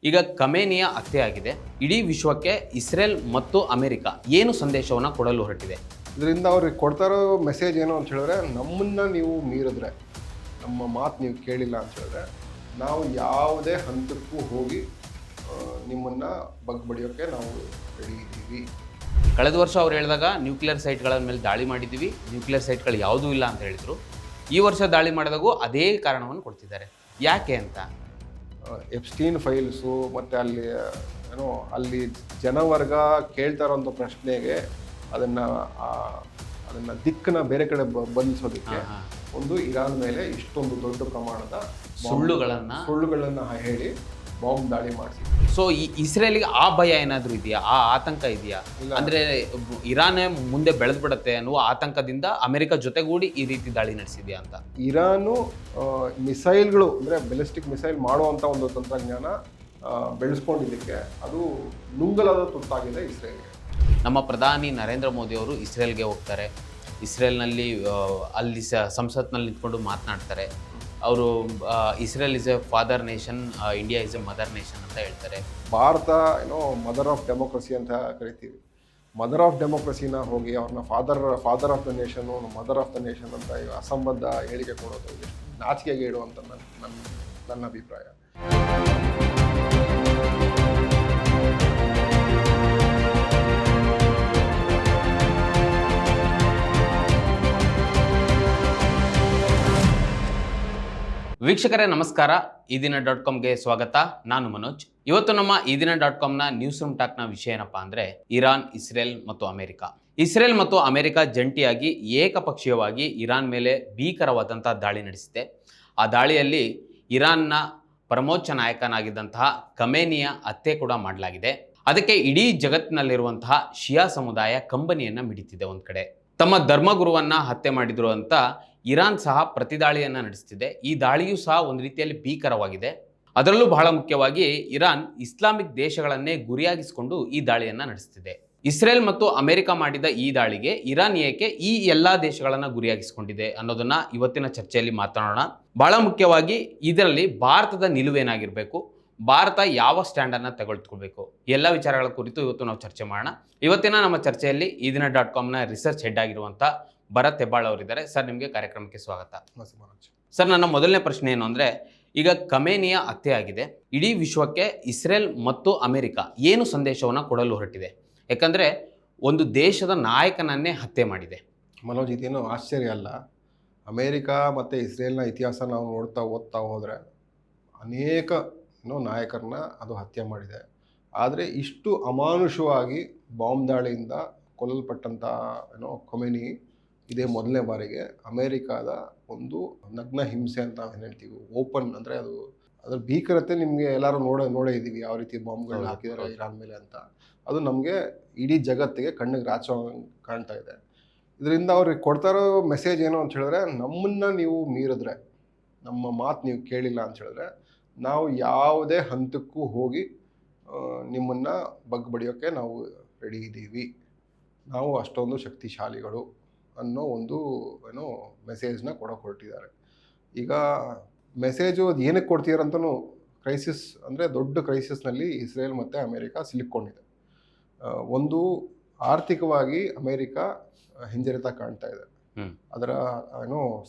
ಈಗ ಖಮೇನಿಯ ಹತ್ಯೆ ಆಗಿದೆ. ಇಡೀ ವಿಶ್ವಕ್ಕೆ ಇಸ್ರೇಲ್ ಮತ್ತು ಅಮೆರಿಕ ಏನು ಸಂದೇಶವನ್ನು ಕೊಡಲು ಹೊರಟಿದೆ? ಇದರಿಂದ ಅವ್ರಿಗೆ ಕೊಡ್ತಾ ಇರೋ ಮೆಸೇಜ್ ಏನು ಅಂತ ಹೇಳಿದ್ರೆ, ನಮ್ಮನ್ನು ನೀವು ಮೀರಿದ್ರೆ, ನಮ್ಮ ಮಾತು ನೀವು ಕೇಳಿಲ್ಲ ಅಂತ ಹೇಳಿದ್ರೆ ನಾವು ಯಾವುದೇ ಹಂತಕ್ಕೂ ಹೋಗಿ ನಿಮ್ಮನ್ನು ಬಗ್ಬಡಿಯೋಕ್ಕೆ ನಾವು ರೆಡಿ ಇದ್ದೀವಿ. ಕಳೆದ ವರ್ಷ ಅವ್ರು ಹೇಳಿದಾಗ ನ್ಯೂಕ್ಲಿಯರ್ ಸೈಟ್ಗಳ ಮೇಲೆ ದಾಳಿ ಮಾಡಿದ್ದೀವಿ, ನ್ಯೂಕ್ಲಿಯರ್ ಸೈಟ್ಗಳು ಯಾವುದೂ ಇಲ್ಲ ಅಂತ ಹೇಳಿದರು. ಈ ವರ್ಷ ದಾಳಿ ಮಾಡಿದಾಗೂ ಅದೇ ಕಾರಣವನ್ನು ಕೊಡ್ತಿದ್ದಾರೆ. ಯಾಕೆ ಅಂತ? ಎಪ್ಸ್ಟೀನ್ ಫೈಲ್ಸು ಮತ್ತು ಅಲ್ಲಿ ಜನವರ್ಗ ಕೇಳ್ತಾ ಇರೋಂಥ ಪ್ರಶ್ನೆಗೆ ಅದನ್ನು ದಿಕ್ಕನ್ನ ಬೇರೆ ಕಡೆ ಬದಲಿಸೋದಕ್ಕೆ ಒಂದು ಇರಾನ್ ಮೇಲೆ ಇಷ್ಟೊಂದು ದೊಡ್ಡ ಪ್ರಮಾಣದ ಸುಳ್ಳುಗಳನ್ನು ಹೇಳಿ ಬಾಂಬ್ ದಾಳಿ ಮಾಡಿಸಿ. ಸೊ ಈ ಇಸ್ರೇಲಿಗೆ ಆ ಭಯ ಏನಾದರೂ ಇದೆಯಾ, ಆ ಆತಂಕ ಇದೆಯಾ? ಅಂದರೆ ಇರಾನೇ ಮುಂದೆ ಬೆಳೆದು ಬಿಡುತ್ತೆ ಅನ್ನುವ ಆತಂಕದಿಂದ ಅಮೆರಿಕ ಜೊತೆಗೂಡಿ ಈ ರೀತಿ ದಾಳಿ ನಡೆಸಿದೆಯಾ ಅಂತ? ಇರಾನು ಮಿಸೈಲ್ಗಳು ಅಂದರೆ ಬೆಲಿಸ್ಟಿಕ್ ಮಿಸೈಲ್ ಮಾಡುವಂಥ ಒಂದು ತಂತ್ರಜ್ಞಾನ ಬೆಳೆಸ್ಕೊಂಡಿದ್ದಕ್ಕೆ ಅದು ನುಂಗಲಾದ ತುತ್ತಾಗಿದೆ ಇಸ್ರೇಲ್ಗೆ. ನಮ್ಮ ಪ್ರಧಾನಿ ನರೇಂದ್ರ ಮೋದಿ ಅವರು ಇಸ್ರೇಲ್ಗೆ ಹೋಗ್ತಾರೆ. ಇಸ್ರೇಲ್ನಲ್ಲಿ ಅಲ್ಲಿ ಸಂಸತ್ನಲ್ಲಿ ನಿಂತ್ಕೊಂಡು ಮಾತನಾಡ್ತಾರೆ. ಅವರು Israel is A father nation, India is A mother nation ಅಂತ ಹೇಳ್ತಾರೆ. ಭಾರತ ಮದರ್ ಆಫ್ ಡೆಮೋಕ್ರಸಿ ಅಂತ ಕರಿತೀವಿ. ಮದರ್ ಆಫ್ ಡೆಮೋಕ್ರಸಿನ ಹೋಗಿ ಅವ್ರನ್ನ father of the ನೇಷನು, mother of the nation ಅಂತ ಅಸಂಬದ್ಧ ಹೇಳಿಕೆ ಕೊಡೋದು ನಾಚಿಕೆಗೆ ಇಡುವಂತ ನನ್ನ ಅಭಿಪ್ರಾಯ. ವೀಕ್ಷಕರೇ ನಮಸ್ಕಾರ, ಈ ದಿನ .comಗೆ ಸ್ವಾಗತ. ನಾನು ಮನೋಜ್. ಇವತ್ತು ನಮ್ಮ ಈ ದಿನ .comನ ನ್ಯೂಸ್ ರೂಮ್ ಟಾಕ್ನ ವಿಷಯ ಏನಪ್ಪ ಅಂದರೆ ಇರಾನ್, ಇಸ್ರೇಲ್ ಮತ್ತು ಅಮೆರಿಕ. ಇಸ್ರೇಲ್ ಮತ್ತು ಅಮೆರಿಕ ಜಂಟಿಯಾಗಿ ಏಕಪಕ್ಷೀಯವಾಗಿ ಇರಾನ್ ಮೇಲೆ ಭೀಕರವಾದಂಥ ದಾಳಿ ನಡೆಸಿದೆ. ಆ ದಾಳಿಯಲ್ಲಿ ಇರಾನ್ನ ಪರಮೋಚ್ಚ ನಾಯಕನಾಗಿದ್ದಂತಹ ಖಮೇನಿಯ ಹತ್ಯೆ ಕೂಡ ಮಾಡಲಾಗಿದೆ. ಅದಕ್ಕೆ ಇಡೀ ಜಗತ್ತಿನಲ್ಲಿರುವಂತಹ ಶಿಯಾ ಸಮುದಾಯ ಕಂಬನಿಯನ್ನು ಮಿಡಿತಿದೆ. ಒಂದು ಕಡೆ ತಮ್ಮ ಧರ್ಮಗುರುವನ್ನ ಹತ್ಯೆ ಮಾಡಿದ್ರು ಅಂತ ಇರಾನ್ ಸಹ ಪ್ರತಿದಾಳಿಯನ್ನು ನಡೆಸ್ತಿದೆ. ಈ ದಾಳಿಯೂ ಸಹ ಒಂದು ರೀತಿಯಲ್ಲಿ ಭೀಕರವಾಗಿದೆ. ಅದರಲ್ಲೂ ಬಹಳ ಮುಖ್ಯವಾಗಿ ಇರಾನ್ ಇಸ್ಲಾಮಿಕ್ ದೇಶಗಳನ್ನೇ ಗುರಿಯಾಗಿಸಿಕೊಂಡು ಈ ದಾಳಿಯನ್ನು ನಡೆಸ್ತಿದೆ. ಇಸ್ರೇಲ್ ಮತ್ತು ಅಮೆರಿಕ ಮಾಡಿದ ಈ ದಾಳಿಗೆ ಇರಾನ್ ಏಕೆ ಈ ಎಲ್ಲಾ ದೇಶಗಳನ್ನು ಗುರಿಯಾಗಿಸಿಕೊಂಡಿದೆ ಅನ್ನೋದನ್ನ ಇವತ್ತಿನ ಚರ್ಚೆಯಲ್ಲಿ ಮಾತನಾಡೋಣ. ಬಹಳ ಮುಖ್ಯವಾಗಿ ಇದರಲ್ಲಿ ಭಾರತದ ನಿಲುವೇನಾಗಿರಬೇಕು, ಭಾರತ ಯಾವ ಸ್ಟ್ಯಾಂಡನ್ನು ತೆಗೆದುಕೊಳ್ಬೇಕು, ಎಲ್ಲ ವಿಚಾರಗಳ ಕುರಿತು ಇವತ್ತು ನಾವು ಚರ್ಚೆ ಮಾಡೋಣ. ಇವತ್ತಿನ ನಮ್ಮ ಚರ್ಚೆಯಲ್ಲಿ ಈ ದಿನ .comನ ರಿಸರ್ಚ್ ಹೆಡ್ ಆಗಿರುವಂಥ ಭರತ್ ಹೆಬ್ಬಾಳ್ ಅವರಿದ್ದಾರೆ. ಸರ್, ನಿಮಗೆ ಕಾರ್ಯಕ್ರಮಕ್ಕೆ ಸ್ವಾಗತ. ಸರ್, ನನ್ನ ಮೊದಲನೇ ಪ್ರಶ್ನೆ ಏನು ಅಂದರೆ, ಈಗ ಖಮೇನಿಯ ಹತ್ಯೆ ಆಗಿದೆ. ಇಡೀ ವಿಶ್ವಕ್ಕೆ ಇಸ್ರೇಲ್ ಮತ್ತು ಅಮೆರಿಕ ಏನು ಸಂದೇಶವನ್ನು ಕೊಡಲು ಹೊರಟಿದೆ? ಯಾಕಂದರೆ ಒಂದು ದೇಶದ ನಾಯಕನನ್ನೇ ಹತ್ಯೆ ಮಾಡಿದೆ. ಮನೋಜ್, ಇದೇನು ಆಶ್ಚರ್ಯ ಅಲ್ಲ. ಅಮೇರಿಕ ಮತ್ತು ಇಸ್ರೇಲ್ನ ಇತಿಹಾಸ ನಾವು ಓದ್ತಾ ಹೋದರೆ ಅನೇಕ ನಾಯಕರನ್ನ ಅದು ಹತ್ಯೆ ಮಾಡಿದೆ. ಆದರೆ ಇಷ್ಟು ಅಮಾನುಷವಾಗಿ ಬಾಂಬ್ ದಾಳಿಯಿಂದ ಕೊಲ್ಲಲ್ಪಟ್ಟಂಥ ಖಮೇನಿ ಇದೇ ಮೊದಲನೇ ಬಾರಿಗೆ ಅಮೇರಿಕಾದ ಒಂದು ನಗ್ನ ಹಿಂಸೆ ಅಂತ ನಾವು ಏನು ಹೇಳ್ತೀವಿ, ಓಪನ್ ಅಂದರೆ ಅದರ ಭೀಕರತೆ ನಿಮಗೆ ಎಲ್ಲರೂ ನೋಡೇ ಇದ್ದೀವಿ, ಯಾವ ರೀತಿ ಬಾಂಬ್ಗಳನ್ನ ಹಾಕಿದ್ದಾರೆ ಇರಾನ್ ಮೇಲೆ ಅಂತ. ಅದು ನಮಗೆ ಇಡೀ ಜಗತ್ತಿಗೆ ಕಣ್ಣಿಗೆ ರಾಚೋ ಕಾಣ್ತಾ ಇದೆ. ಇದರಿಂದ ಅವ್ರಿಗೆ ಕೊಡ್ತಾ ಇರೋ ಮೆಸೇಜ್ ಏನು ಅಂತ ಹೇಳಿದ್ರೆ, ನಮ್ಮನ್ನು ನೀವು ಮೀರಿದ್ರೆ, ನಮ್ಮ ಮಾತು ನೀವು ಕೇಳಿಲ್ಲ ಅಂತ ಹೇಳಿದ್ರೆ ನಾವು ಯಾವುದೇ ಹಂತಕ್ಕೂ ಹೋಗಿ ನಿಮ್ಮನ್ನು ಬಗ್ಬಡಿಯೋಕ್ಕೆ ನಾವು ರೆಡಿ ಇದ್ದೀವಿ, ನಾವು ಅಷ್ಟೊಂದು ಶಕ್ತಿಶಾಲಿಗಳು ಅನ್ನೋ ಒಂದು ಮೆಸೇಜ್ನ ಕೊಡೋಕೆ ಹೊರಟಿದ್ದಾರೆ. ಈಗ ಮೆಸೇಜು ಅದು ಏನಕ್ಕೆ ಕೊಡ್ತೀರಂತನೂ, ಕ್ರೈಸಿಸ್ ಅಂದರೆ ದೊಡ್ಡ ಕ್ರೈಸಿಸ್ನಲ್ಲಿ ಇಸ್ರೇಲ್ ಮತ್ತು ಅಮೇರಿಕ ಸಿಲುಕೊಂಡಿದೆ. ಒಂದು ಆರ್ಥಿಕವಾಗಿ ಅಮೇರಿಕ ಹಿಂಜರಿತ ಕಾಣ್ತಾ ಇದೆ. ಅದರ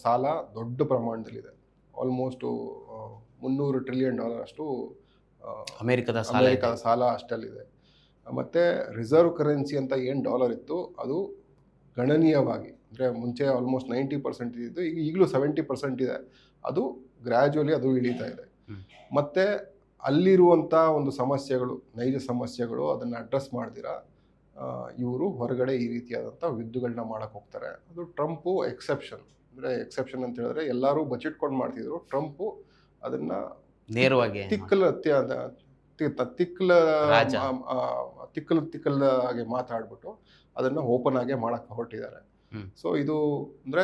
ಸಾಲ ದೊಡ್ಡ ಪ್ರಮಾಣದಲ್ಲಿದೆ. ಆಲ್ಮೋಸ್ಟು $300 ಟ್ರಿಲಿಯನ್ ಅಷ್ಟು ಅಮೇರಿಕದ ಸಾಲ ಅಷ್ಟಲ್ಲಿದೆ. ಮತ್ತು ರಿಸರ್ವ್ ಕರೆನ್ಸಿ ಅಂತ ಏನು ಡಾಲರ್ ಇತ್ತು ಅದು ಗಣನೀಯವಾಗಿ, ಅಂದರೆ ಮುಂಚೆ ಆಲ್ಮೋಸ್ಟ್ 90% ಇದ್ದು ಈಗಲೂ 70% ಇದೆ. ಅದು ಗ್ರ್ಯಾಜುವಲಿ ಅದು ಇಳೀತಾ ಇದೆ. ಮತ್ತು ಅಲ್ಲಿರುವಂಥ ಒಂದು ಸಮಸ್ಯೆಗಳು, ನೈಜ ಸಮಸ್ಯೆಗಳು, ಅದನ್ನು ಅಡ್ರೆಸ್ ಮಾಡ್ದಿರಾ ಇವರು ಹೊರಗಡೆ ಈ ರೀತಿಯಾದಂಥ ಯುದ್ಧಗಳನ್ನ ಮಾಡೋಕ್ಕೆ ಹೋಗ್ತಾರೆ. ಅದು ಟ್ರಂಪು ಎಕ್ಸೆಪ್ಷನ್. ಅಂದರೆ ಎಕ್ಸೆಪ್ಷನ್ ಅಂತ ಹೇಳಿದ್ರೆ ಎಲ್ಲರೂ ಬಚ್ಚಿಟ್ಕೊಂಡು ಮಾಡ್ತಿದ್ರು. ಟ್ರಂಪು ಅದನ್ನು ನೇರವಾಗಿ ತಿಕ್ಕಲಾಗಿ ಮಾತಾಡ್ಬಿಟ್ಟು ಅದನ್ನು ಓಪನ್ ಆಗಿ ಮಾಡಕ್ಕೆ ಹೊರಟಿದ್ದಾರೆ. ಸೊ ಇದು ಅಂದರೆ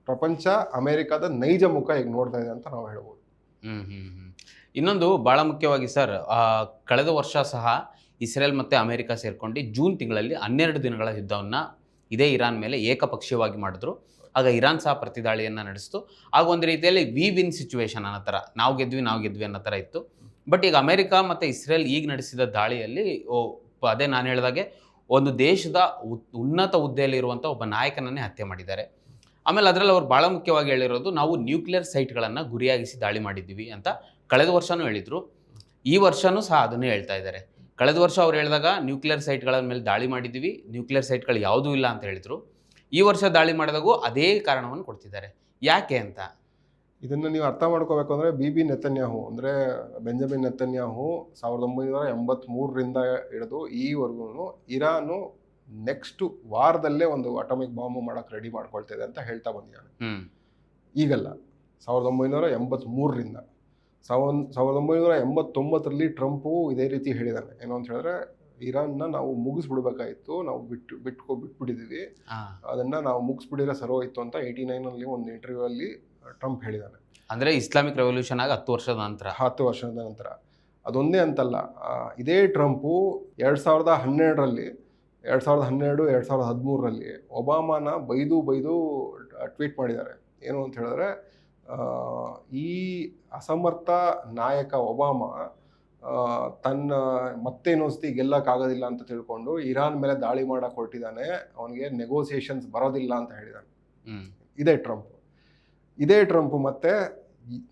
ಪ್ರಪಂಚ ಅಮೇರಿಕಾದ ನೈಜ ಮುಖ ಈಗ ನೋಡ್ತಾ ಇದೆ ಅಂತ ನಾವು ಹೇಳ್ಬೋದು. ಇನ್ನೊಂದು ಭಾಳ ಮುಖ್ಯವಾಗಿ ಸರ್, ಕಳೆದ ವರ್ಷ ಸಹ ಇಸ್ರೇಲ್ ಮತ್ತು ಅಮೆರಿಕ ಸೇರ್ಕೊಂಡು ಜೂನ್ ತಿಂಗಳಲ್ಲಿ 12 ದಿನಗಳ ಯುದ್ಧವನ್ನು ಇದೇ ಇರಾನ್ ಮೇಲೆ ಏಕಪಕ್ಷೀಯವಾಗಿ ಮಾಡಿದ್ರು. ಆಗ ಇರಾನ್ ಸಹ ಪ್ರತಿದಾಳಿಯನ್ನು ನಡೆಸಿತು. ಆಗ ಒಂದು ರೀತಿಯಲ್ಲಿ ವಿ ವಿನ್ ಸಿಚುವೇಶನ್ ಅನ್ನೋ ಥರ, ನಾವು ಗೆದ್ವಿ ಅನ್ನೋ ಥರ ಇತ್ತು. ಬಟ್ ಈಗ ಅಮೆರಿಕ ಮತ್ತು ಇಸ್ರೇಲ್ ಈಗ ನಡೆಸಿದ ದಾಳಿಯಲ್ಲಿ ಅದೇ ನಾನು ಹೇಳಿದಾಗೆ ಒಂದು ದೇಶದ ಉನ್ನತ ಹುದ್ದೆಯಲ್ಲಿರುವಂಥ ಒಬ್ಬ ನಾಯಕನನ್ನೇ ಹತ್ಯೆ ಮಾಡಿದ್ದಾರೆ. ಆಮೇಲೆ ಅದರಲ್ಲಿ ಅವ್ರು ಭಾಳ ಮುಖ್ಯವಾಗಿ ಹೇಳಿರೋದು, ನಾವು ನ್ಯೂಕ್ಲಿಯರ್ ಸೈಟ್ಗಳನ್ನು ಗುರಿಯಾಗಿಸಿ ದಾಳಿ ಮಾಡಿದ್ದೀವಿ ಅಂತ ಕಳೆದ ವರ್ಷವೂ ಹೇಳಿದರು. ಈ ವರ್ಷವೂ ಸಹ ಅದನ್ನೇ ಹೇಳ್ತಾ ಇದ್ದಾರೆ. ಕಳೆದ ವರ್ಷ ಅವ್ರು ಹೇಳಿದಾಗ ನ್ಯೂಕ್ಲಿಯರ್ ಸೈಟ್ಗಳ ಮೇಲೆ ದಾಳಿ ಮಾಡಿದ್ದೀವಿ, ನ್ಯೂಕ್ಲಿಯರ್ ಸೈಟ್ಗಳು ಯಾವುದೂ ಇಲ್ಲ ಅಂತ ಹೇಳಿದರು. ಈ ವರ್ಷ ದಾಳಿ ಮಾಡಿದಾಗೂ ಅದೇ ಕಾರಣವನ್ನು ಕೊಡ್ತಿದ್ದಾರೆ. ಯಾಕೆ ಅಂತ ಇದನ್ನು ನೀವು ಅರ್ಥ ಮಾಡ್ಕೋಬೇಕು ಅಂದರೆ ಬಿಬಿ ನೆತನ್ಯಾಹು ಅಂದರೆ ಬೆಂಜಮಿನ್ ನೆತನ್ಯಾಹು 1983ರಿಂದ ಹಿಡಿದು ಈವರೆಗೂ ಇರಾನು ನೆಕ್ಸ್ಟ್ ವಾರದಲ್ಲೇ ಒಂದು ಅಟಾಮಿಕ್ ಬಾಂಬ್ ಮಾಡೋಕ್ಕೆ ರೆಡಿ ಮಾಡ್ಕೊಳ್ತಿದೆ ಅಂತ ಹೇಳ್ತಾ ಬಂದಿದ್ದಾನೆ. ಈಗಲ್ಲ, 1983ರಿಂದ 1989ರಲ್ಲಿ ಟ್ರಂಪು ಇದೇ ರೀತಿ ಹೇಳಿದ್ದಾನೆ. ಏನು ಅಂತ ಹೇಳಿದ್ರೆ, ಇರಾನ್ನ ನಾವು ಮುಗಿಸ್ಬಿಡ್ಬೇಕಾಗಿತ್ತು, ನಾವು ಬಿಟ್ಬಿಟ್ಟಿದ್ದೀವಿ, ಅದನ್ನು ನಾವು ಮುಗಿಸ್ಬಿಟ್ಟಿದ್ರೆ ಸರೋಯಿತ್ತು ಅಂತ 89ನಲ್ಲಿ ಒಂದು ಇಂಟರ್ವ್ಯೂ ಅಲ್ಲಿ ಟ್ರಂಪ್ ಹೇಳಿದ್ದಾನೆ. ಅಂದರೆ ಇಸ್ಲಾಮಿಕ್ ರೆವಲ್ಯೂಷನ್ ಆಗಿ 10 ವರ್ಷದ ನಂತರ. ಅದೊಂದೇ ಅಂತಲ್ಲ, ಇದೇ ಟ್ರಂಪು 2012, 2013ರಲ್ಲಿ ಒಬಾಮಾನ ಬೈದು ಟ್ವೀಟ್ ಮಾಡಿದ್ದಾರೆ. ಏನು ಅಂತ ಹೇಳಿದ್ರೆ, ಈ ಅಸಮರ್ಥ ನಾಯಕ ಒಬಾಮ ತನ್ನ ಮತ್ತೆ ಇನ್ನೊಂದ್ಸತಿ ಗೆಲ್ಲಕ್ಕಾಗೋದಿಲ್ಲ ಅಂತ ತಿಳ್ಕೊಂಡು ಇರಾನ್ ಮೇಲೆ ದಾಳಿ ಮಾಡಕ್ಕೆ ಹೊರಟಿದ್ದಾನೆ, ಅವನಿಗೆ ನೆಗೋಸಿಯೇಷನ್ಸ್ ಬರೋದಿಲ್ಲ ಅಂತ ಹೇಳಿದ್ದಾನೆ. ಇದೇ ಟ್ರಂಪ್ ಮತ್ತೆ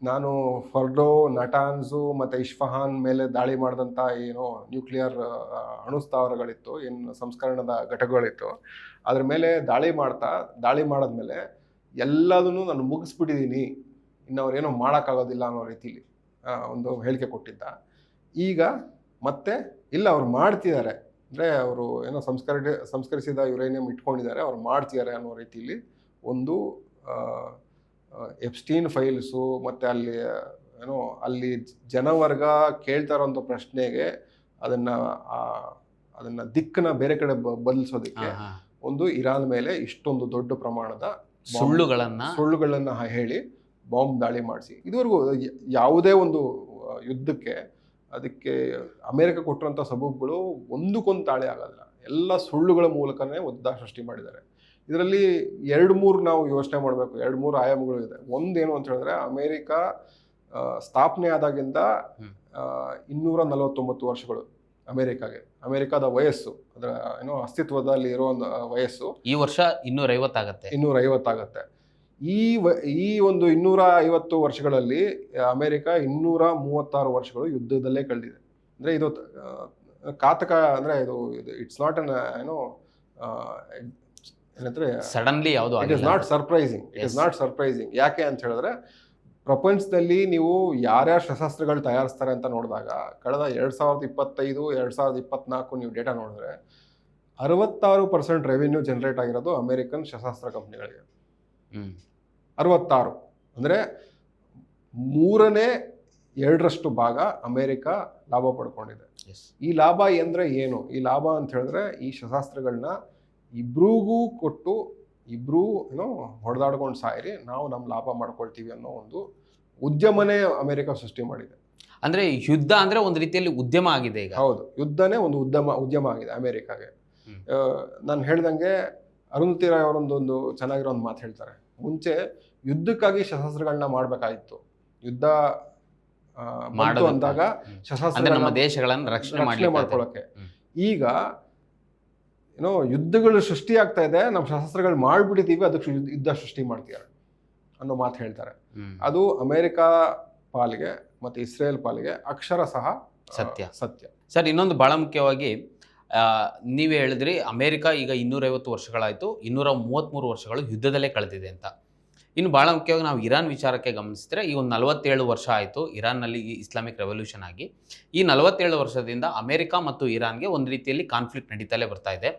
ನಾನು ಫರ್ಡೋ, ನಟಾನ್ಸು ಮತ್ತು ಇಸ್ಫಹಾನ್ ಮೇಲೆ ದಾಳಿ ಮಾಡಿದಂಥ ಏನು ನ್ಯೂಕ್ಲಿಯರ್ ಅಣುಸ್ಥಾವರಗಳಿತ್ತು, ಏನು ಸಂಸ್ಕರಣದ ಘಟಕಗಳಿತ್ತು, ಅದ್ರ ಮೇಲೆ ದಾಳಿ ಮಾಡಿದ್ಮೇಲೆ ಎಲ್ಲದನ್ನು ನಾನು ಮುಗಿಸ್ಬಿಟ್ಟಿದ್ದೀನಿ, ಇನ್ನು ಅವ್ರೇನೋ ಮಾಡೋಕ್ಕಾಗೋದಿಲ್ಲ ಅನ್ನೋ ರೀತಿಲಿ ಒಂದು ಹೇಳಿಕೆ ಕೊಟ್ಟಿದ್ದ. ಈಗ ಮತ್ತೆ ಇಲ್ಲ, ಅವ್ರು ಮಾಡ್ತಿದ್ದಾರೆ, ಅಂದರೆ ಅವರು ಏನೋ ಸಂಸ್ಕರಿಸಿದ ಯುರೇನಿಯಂ ಇಟ್ಕೊಂಡಿದ್ದಾರೆ, ಅವ್ರು ಮಾಡ್ತಿದ್ದಾರೆ ಅನ್ನೋ ರೀತಿಲಿ ಒಂದು ಎಪ್ಸ್ಟೀನ್ ಫೈಲ್ಸು ಮತ್ತು ಅಲ್ಲಿ ಜನವರ್ಗ ಕೇಳ್ತಾ ಇರೋಂಥ ಪ್ರಶ್ನೆಗೆ ಅದನ್ನು ದಿಕ್ಕನ್ನ ಬೇರೆ ಕಡೆ ಬದಲಿಸೋದಕ್ಕೆ ಒಂದು ಇರಾನ್ ಮೇಲೆ ಇಷ್ಟೊಂದು ದೊಡ್ಡ ಪ್ರಮಾಣದ ಸುಳ್ಳುಗಳನ್ನು ಹೇಳಿ ಬಾಂಬ್ ದಾಳಿ ಮಾಡಿಸಿ, ಇದುವರೆಗೂ ಯಾವುದೇ ಒಂದು ಯುದ್ಧಕ್ಕೆ ಅದಕ್ಕೆ ಅಮೆರಿಕ ಕೊಟ್ಟಿರೋಂಥ ಸಬೂಬುಗಳು ಒಂದಕ್ಕೊಂದು ತಾಳೆ ಆಗೋದಿಲ್ಲ. ಎಲ್ಲ ಸುಳ್ಳುಗಳ ಮೂಲಕನೇ ಯುದ್ಧ ಸೃಷ್ಟಿ ಮಾಡಿದ್ದಾರೆ. ಇದರಲ್ಲಿ 2-3 ನಾವು ಯೋಚನೆ ಮಾಡಬೇಕು, 2-3 ಆಯಾಮಗಳು ಇದೆ. ಒಂದೇನು ಅಂತ ಹೇಳಿದ್ರೆ, ಅಮೆರಿಕ ಸ್ಥಾಪನೆ ಆದಾಗಿಂದ 249 ವರ್ಷಗಳು ಅಮೆರಿಕಾದ ವಯಸ್ಸು, ಅದರ ಏನೋ ಅಸ್ತಿತ್ವದಲ್ಲಿ ಇರೋ ವಯಸ್ಸು ಈ ವರ್ಷ 250 ಆಗುತ್ತೆ. ಈ ಒಂದು 250 ವರ್ಷಗಳಲ್ಲಿ ಅಮೆರಿಕ 236 ವರ್ಷಗಳು ಯುದ್ಧದಲ್ಲೇ ಕಳೆದಿದೆ. ಅಂದರೆ ಇದು ಘಾತಕ, ಅಂದರೆ ಇದು ಇಟ್ಸ್ ನಾಟ್ ಅನ್ ಏನಂದ್ರೆ ಸಡನ್ಲಿ ಯಾವುದು ಇಟ್ ಇಸ್ ನಾಟ್ ಸರ್ಪ್ರೈಸಿಂಗ್. ಯಾಕೆ ಅಂತ ಹೇಳಿದ್ರೆ, ಪ್ರಪಂಚದಲ್ಲಿ ನೀವು ಯಾರ್ಯಾರು ಶಸ್ತ್ರಾಸ್ತ್ರಗಳು ತಯಾರಿಸ್ತಾರೆ ಅಂತ ನೋಡಿದಾಗ ಕಳೆದ 2025, 2024 ನೀವು ಡೇಟಾ ನೋಡಿದ್ರೆ 66% ರೆವಿನ್ಯೂ ಜನರೇಟ್ ಆಗಿರೋದು ಅಮೆರಿಕನ್ ಶಸ್ತ್ರಾಸ್ತ್ರ ಕಂಪ್ನಿಗಳಿಗೆ. 66 ಅಂದರೆ 2/3 ಭಾಗ ಅಮೆರಿಕ ಲಾಭ ಪಡ್ಕೊಂಡಿದೆ. ಈ ಲಾಭ ಅಂದರೆ ಏನು? ಈ ಲಾಭ ಅಂತ ಹೇಳಿದ್ರೆ, ಈ ಶಸ್ತ್ರಾಸ್ತ್ರಗಳನ್ನ ಇಬ್ರಿಗೂ ಕೊಟ್ಟು ಇಬ್ರು ಹೊಡೆದಾಡ್ಕೊಂಡು ಸಾಯಿರಿ, ನಾವು ನಮ್ಮ ಲಾಭ ಮಾಡ್ಕೊಳ್ತೀವಿ ಅನ್ನೋ ಒಂದು ಉದ್ಯಮನೇ ಅಮೆರಿಕ ಸೃಷ್ಟಿ ಮಾಡಿದೆ. ಅಂದ್ರೆ ಯುದ್ಧ ಅಂದ್ರೆ ಒಂದು ರೀತಿಯಲ್ಲಿ ಉದ್ಯಮ ಆಗಿದೆ ಈಗ. ಹೌದು, ಯುದ್ಧನೇ ಒಂದು ಉದ್ಯಮ ಆಗಿದೆ ಅಮೆರಿಕಾಗೆ. ನಾನು ಹೇಳ್ದಂಗೆ ಅರುಂಧತಿ ರಾಯ್ ಅವರೊಂದೊಂದು ಚೆನ್ನಾಗಿರೋ ಒಂದು ಮಾತು ಹೇಳ್ತಾರೆ. ಮುಂಚೆ ಯುದ್ಧಕ್ಕಾಗಿ ಶಸ್ತ್ರಾಸ್ತ್ರಗಳನ್ನ ಮಾಡಬೇಕಾಗಿತ್ತು, ಯುದ್ಧ ಅಂದಾಗ ನಮ್ಮ ದೇಶಗಳನ್ನು ರಕ್ಷಣೆ ಮಾಡ್ಕೊಳ್ಳೋಕೆ. ಈಗ ಯುದ್ಧಗಳು ಸೃಷ್ಟಿ ಆಗ್ತಾ ಇದೆ, ನಮ್ಮ ಶಸ್ತ್ರಾಸ್ತ್ರಗಳು ಮಾಡ್ಬಿಟ್ಟಿದ್ದೀವಿ, ಅದಕ್ಕೆ ಯುದ್ಧ ಸೃಷ್ಟಿ ಮಾಡ್ತಿದ್ದಾರೆ ಅನ್ನೋ ಮಾತು ಹೇಳ್ತಾರೆ. ಅದು ಅಮೆರಿಕ ಪಾಲಿಗೆ ಮತ್ತು ಇಸ್ರೇಲ್ ಪಾಲಿಗೆ ಅಕ್ಷರ ಸಹ ಸತ್ಯ. ಸರ್, ಇನ್ನೊಂದು ಬಹಳ ಮುಖ್ಯವಾಗಿ ನೀವೇ ಹೇಳಿದ್ರಿ, ಅಮೆರಿಕ ಈಗ 250 ವರ್ಷಗಳಾಯಿತು, 233 ವರ್ಷಗಳು ಯುದ್ಧದಲ್ಲೇ ಕಳೆದಿದೆ ಅಂತ. ಇನ್ನು ಭಾಳ ಮುಖ್ಯವಾಗಿ ನಾವು ಇರಾನ್ ವಿಚಾರಕ್ಕೆ ಗಮನಿಸಿದ್ರೆ, ಈ ಒಂದು 47 ವರ್ಷ ಆಯಿತು ಇರಾನ್ನಲ್ಲಿ ಇಸ್ಲಾಮಿಕ್ ರೆವಲ್ಯೂಷನ್ ಆಗಿ. ಈ 47 ವರ್ಷದಿಂದ ಅಮೆರಿಕ ಮತ್ತು ಇರಾನ್ಗೆ ಒಂದು ರೀತಿಯಲ್ಲಿ ಕಾನ್ಫ್ಲಿಕ್ಟ್ ನಡೀತಲೇ ಬರ್ತಾ ಇದೆ.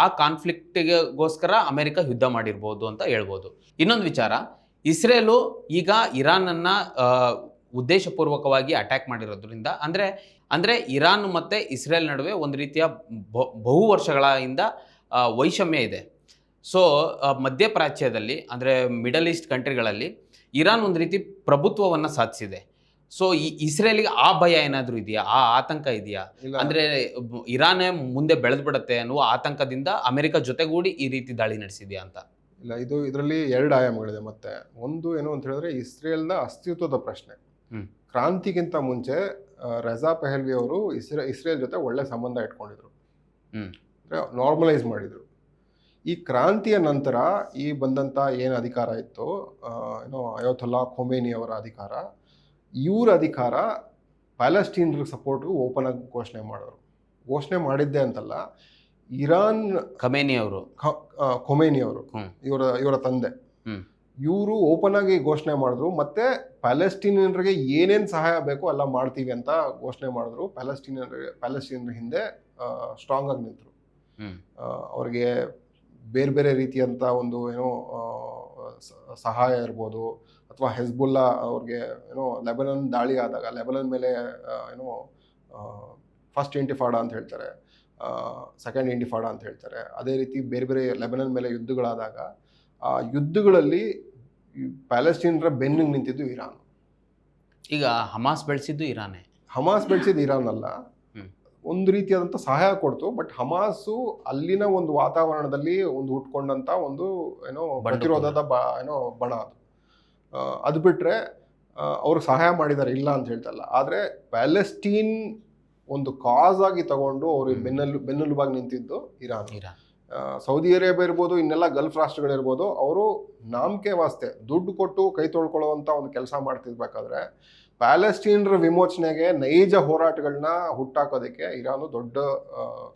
ಆ ಕಾನ್ಫ್ಲಿಕ್ಟಿಗೋಸ್ಕರ ಅಮೆರಿಕ ಯುದ್ಧ ಮಾಡಿರ್ಬೋದು ಅಂತ ಹೇಳ್ಬೋದು. ಇನ್ನೊಂದು ವಿಚಾರ, ಇಸ್ರೇಲು ಈಗ ಇರಾನನ್ನು ಉದ್ದೇಶಪೂರ್ವಕವಾಗಿ ಅಟ್ಯಾಕ್ ಮಾಡಿರೋದ್ರಿಂದ, ಅಂದರೆ ಇರಾನ್ ಮತ್ತು ಇಸ್ರೇಲ್ ನಡುವೆ ಒಂದು ರೀತಿಯ ಬಹು ವರ್ಷಗಳಿಂದ ವೈಷಮ್ಯ ಇದೆ. ಸೊ ಮಧ್ಯಪ್ರಾಚ್ಯದಲ್ಲಿ, ಅಂದರೆ ಮಿಡಲ್ ಈಸ್ಟ್ ಕಂಟ್ರಿಗಳಲ್ಲಿ ಇರಾನ್ ಒಂದು ರೀತಿ ಪ್ರಭುತ್ವವನ್ನು ಸಾಧಿಸಿದೆ. ಸೊ ಈ ಇಸ್ರೇಲಿಗೆ ಆ ಭಯ ಏನಾದರೂ ಇದೆಯಾ, ಆ ಆತಂಕ ಇದೆಯಾ? ಅಂದರೆ ಇರಾನೇ ಮುಂದೆ ಬೆಳೆದು ಬಿಡುತ್ತೆ ಅನ್ನುವ ಆತಂಕದಿಂದ ಅಮೆರಿಕ ಜೊತೆಗೂಡಿ ಈ ರೀತಿ ದಾಳಿ ನಡೆಸಿದೆಯಾ ಅಂತ? ಇಲ್ಲ, ಇದರಲ್ಲಿ 2 ಆಯಾಮಗಳಿದೆ. ಮತ್ತೆ ಒಂದು ಏನು ಅಂತ ಹೇಳಿದ್ರೆ, ಇಸ್ರೇಲ್ನ ಅಸ್ತಿತ್ವದ ಪ್ರಶ್ನೆ. ಕ್ರಾಂತಿಗಿಂತ ಮುಂಚೆ ರೆಜಾ ಪೆಹಲ್ವಿ ಅವರು ಇಸ್ರೇಲ್ ಜೊತೆ ಒಳ್ಳೆ ಸಂಬಂಧ ಇಟ್ಕೊಂಡಿದ್ರು, ಹ್ಮ್. ನಾರ್ಮಲೈಸ್ ಮಾಡಿದ್ರು. ಈ ಕ್ರಾಂತಿಯ ನಂತರ ಈ ಬಂದಂಥ ಏನು ಅಧಿಕಾರ ಇತ್ತು, ಏನೋ ಅಯೋಥುಲ್ಲಾ ಖೊಮೇನಿ ಅವರ ಅಧಿಕಾರ, ಇವರ ಅಧಿಕಾರ ಪ್ಯಾಲೆಸ್ಟೀನ್ರಿಗೆ ಸಪೋರ್ಟ್ಗೂ ಓಪನ್ ಆಗಿ ಘೋಷಣೆ ಮಾಡಿದ್ದೆ ಅಂತಲ್ಲ, ಇರಾನ್ ಖಮೇನಿ ಅವರು, ಖೊಮೇನಿ ಅವರು, ಹ್ಮ್. ಇವರ ತಂದೆ, ಹ್ಮ್. ಇವರು ಓಪನ್ ಆಗಿ ಘೋಷಣೆ ಮಾಡಿದ್ರು. ಮತ್ತೆ ಪ್ಯಾಲೆಸ್ಟೀನಿಯನ್ರಿಗೆ ಏನೇನು ಸಹಾಯ ಬೇಕೋ ಎಲ್ಲ ಮಾಡ್ತೀವಿ ಅಂತ ಘೋಷಣೆ ಮಾಡಿದ್ರು. ಪ್ಯಾಲೆಸ್ಟೀನಿಯನ್ ಹಿಂದೆ ಸ್ಟ್ರಾಂಗ್ ಆಗಿ ನಿಂತರು. ಹ್ಮ್. ಅವ್ರಿಗೆ ಬೇರೆ ಬೇರೆ ರೀತಿಯಂಥ ಒಂದು ಏನೋ ಸಹಾಯ ಇರ್ಬೋದು, ಅಥವಾ ಹೆಜ್ಬುಲ್ಲಾ ಅವ್ರಿಗೆ ಏನೋ ಲೆಬನನ್ ದಾಳಿ ಆದಾಗ ಲೆಬನನ್ ಮೇಲೆ ಏನೋ ಫಸ್ಟ್ ಇಂಟಿಫಾಡಾ ಅಂತ ಹೇಳ್ತಾರೆ, ಸೆಕೆಂಡ್ ಇಂಟಿಫಾಡಾ ಅಂತ ಹೇಳ್ತಾರೆ. ಅದೇ ರೀತಿ ಬೇರೆ ಬೇರೆ ಲೆಬನನ್ ಮೇಲೆ ಯುದ್ಧಗಳಾದಾಗ ಆ ಯುದ್ಧಗಳಲ್ಲಿ ಪ್ಯಾಲೆಸ್ಟೀನ್ರ ಬೆನ್ನಿಗೆ ನಿಂತಿದ್ದು ಇರಾನ್. ಈಗ ಹಮಾಸ್ ಬೆಳೆಸಿದ್ದು ಇರಾನೇ. ಹಮಾಸ್ ಬೆಳೆಸಿದ್ದು ಇರಾನ್ ಅಲ್ಲ, ಒಂದು ರೀತಿಯಾದಂಥ ಸಹಾಯ ಕೊಡ್ತು. ಬಟ್ ಹಮಾಸು ಅಲ್ಲಿನ ಒಂದು ವಾತಾವರಣದಲ್ಲಿ ಒಂದು ಹುಟ್ಕೊಂಡಂಥ ಒಂದು ಏನೋ ಪ್ರತಿರೋಧದ ಏನೋ ಬಣ ಅದು. ಅದು ಬಿಟ್ಟರೆ ಅವ್ರಿಗೆ ಸಹಾಯ ಮಾಡಿದ್ದಾರೆ ಇಲ್ಲ ಅಂತ ಹೇಳ್ತಲ್ಲ. ಆದರೆ ಪ್ಯಾಲೆಸ್ಟೀನ್ ಒಂದು ಕಾಸ್ ಆಗಿ ತಗೊಂಡು ಅವ್ರಿಗೆ ಬೆನ್ನೆಲುಬಾಗಿ ನಿಂತಿದ್ದು ಇರಾನ್. ಸೌದಿ ಅರೇಬಿಯಾ ಇರ್ಬೋದು, ಇನ್ನೆಲ್ಲ ಗಲ್ಫ್ ರಾಷ್ಟ್ರಗಳಿರ್ಬೋದು, ಅವರು ನಾಮಕೆ ವಾಸ್ತೆ ದುಡ್ಡು ಕೊಟ್ಟು ಕೈ ತೊಳ್ಕೊಳ್ಳುವಂಥ ಒಂದು ಕೆಲಸ ಮಾಡ್ತಿರ್ಬೇಕಾದ್ರೆ ಪ್ಯಾಲೆಸ್ಟೀನ್ರ ವಿಮೋಚನೆಗೆ ನೈಜ ಹೋರಾಟಗಳನ್ನ ಹುಟ್ಟಾಕೋದಕ್ಕೆ ಇರಾನು ದೊಡ್ಡ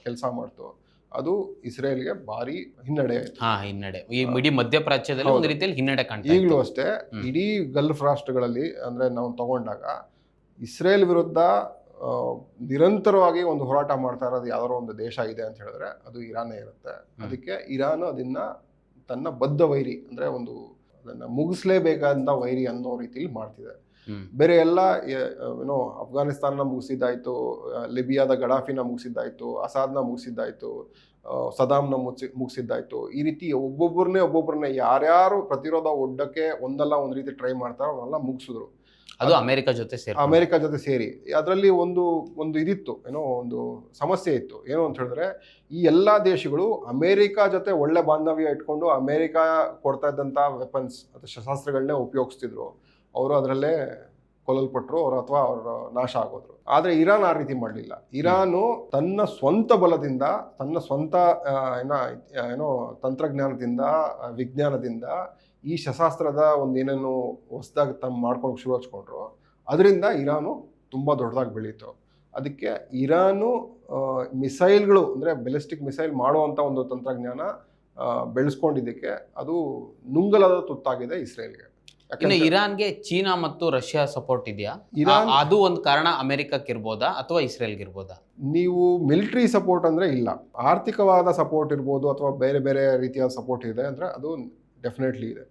ಕೆಲಸ ಮಾಡ್ತು. ಅದು ಇಸ್ರೇಲ್ಗೆ ಭಾರಿ ಹಿನ್ನಡೆ. ಹಿನ್ನಡೆ, ಈ ಇಡೀ ಮಧ್ಯಪ್ರಾಚ್ಯದಲ್ಲಿ ಒಂದು ರೀತಿಯಲ್ಲಿ ಹಿನ್ನಡೆ ಕಾಣ್ತಾ. ಈಗಲೂ ಅಷ್ಟೇ ಇಡೀ ಗಲ್ಫ್ ರಾಷ್ಟ್ರಗಳಲ್ಲಿ ಅಂದ್ರೆ ನಾವು ತಗೊಂಡಾಗ ಇಸ್ರೇಲ್ ವಿರುದ್ಧ ನಿರಂತರವಾಗಿ ಒಂದು ಹೋರಾಟ ಮಾಡ್ತಾ ಇರೋದು ಯಾವ್ದಾರೋ ಒಂದು ದೇಶ ಇದೆ ಅಂತ ಹೇಳಿದ್ರೆ ಅದು ಇರಾನೇ ಇರುತ್ತೆ. ಅದಕ್ಕೆ ಇರಾನ್ ಅದನ್ನ ತನ್ನ ಬದ್ಧ ವೈರಿ, ಅಂದ್ರೆ ಒಂದು ಅದನ್ನ ಮುಗಿಸ್ಲೇಬೇಕಾದಂತ ವೈರಿ ಅನ್ನೋ ರೀತಿಲಿ ಮಾಡ್ತಿದೆ. ಬೇರೆ ಎಲ್ಲ ಏನೋ ಅಫ್ಘಾನಿಸ್ತಾನ ಮುಗಿಸಿದ್ದಾಯ್ತು, ಲಿಬಿಯಾದ ಗಡಾಫಿನ ಮುಗಿಸಿದ್ದಾಯ್ತು, ಅಸಾದ್ನ ಮುಗಿಸಿದ್ದಾಯ್ತು, ಸದಾಮ್ನ ಮುಗಿಸಿದ್ದಾಯ್ತು. ಈ ರೀತಿ ಒಬ್ಬೊಬ್ಬರನ್ನೇ ಯಾರ್ಯಾರು ಪ್ರತಿರೋಧ ಒಡ್ಡಕ್ಕೆ ಒಂದಲ್ಲ ಒಂದು ರೀತಿ ಟ್ರೈ ಮಾಡ್ತಾರೋ ಅವನ್ನೆಲ್ಲ ಮುಗಿಸಿದ್ರು. ಅದು ಅಮೆರಿಕ ಜೊತೆ ಸೇರಿ. ಅದರಲ್ಲಿ ಒಂದು ಇದಿತ್ತು, ಏನೋ ಒಂದು ಸಮಸ್ಯೆ ಇತ್ತು. ಏನು ಅಂತ ಹೇಳಿದ್ರೆ, ಈ ಎಲ್ಲಾ ದೇಶಗಳು ಅಮೆರಿಕ ಜೊತೆ ಒಳ್ಳೆ ಬಾಂಧವ್ಯ ಇಟ್ಕೊಂಡು ಅಮೆರಿಕ ಕೊಡ್ತಾ ಇದ್ದಂಥ ವೆಪನ್ಸ್ ಅಥವಾ ಶಸ್ತ್ರಾಸ್ತ್ರಗಳನ್ನೇ ಉಪಯೋಗಿಸ್ತಿದ್ರು. ಅವರು ಅದರಲ್ಲೇ ಕೊಲ್ಲಲ್ಪಟ್ರು ಅಥವಾ ಅವ್ರ ನಾಶ ಆಗೋದ್ರು. ಆದರೆ ಇರಾನ್ ಆ ರೀತಿ ಮಾಡಲಿಲ್ಲ. ಇರಾನು ತನ್ನ ಸ್ವಂತ ಬಲದಿಂದ, ತನ್ನ ಸ್ವಂತ ಏನೋ ತಂತ್ರಜ್ಞಾನದಿಂದ, ವಿಜ್ಞಾನದಿಂದ ಈ ಶಸ್ತ್ರಾಸ್ತ್ರದ ಒಂದು ಏನೇನು ಹೊಸದಾಗಿ ಮಾಡ್ಕೊಂಡು ಶುರು ಹಚ್ಕೊಂಡ್ರು. ಅದರಿಂದ ಇರಾನು ತುಂಬ ದೊಡ್ಡದಾಗಿ ಬೆಳೀತು. ಅದಕ್ಕೆ ಇರಾನು ಮಿಸೈಲ್ಗಳು ಅಂದರೆ ಬೆಲಿಸ್ಟಿಕ್ ಮಿಸೈಲ್ ಮಾಡುವಂಥ ಒಂದು ತಂತ್ರಜ್ಞಾನ ಬೆಳೆಸ್ಕೊಂಡಿದ್ದಕ್ಕೆ ಅದು ನುಂಗಲಾದ ತುತ್ತಾಗಿದೆ ಇಸ್ರೇಲ್ಗೆ. ಇನ್ನು ಇರಾನ್ಗೆ ಚೀನಾ ಮತ್ತು ರಷ್ಯಾ ಸಪೋರ್ಟ್ ಇದೆಯಾ? ಅದು ಒಂದು ಕಾರಣ ಅಮೆರಿಕಕ್ಕೆ ಇರ್ಬೋದಾ ಅಥವಾ ಇಸ್ರೇಲ್ಗೆ ಇರ್ಬೋದಾ? ನೀವು ಮಿಲಿಟರಿ ಸಪೋರ್ಟ್ ಅಂದರೆ ಇಲ್ಲ, ಆರ್ಥಿಕವಾದ ಸಪೋರ್ಟ್ ಇರ್ಬೋದು ಅಥವಾ ಬೇರೆ ಬೇರೆ ರೀತಿಯ ಸಪೋರ್ಟ್ ಇದೆ ಅಂದರೆ ಅದು ಡೆಫಿನೆಟ್ಲಿ ಇದೆ.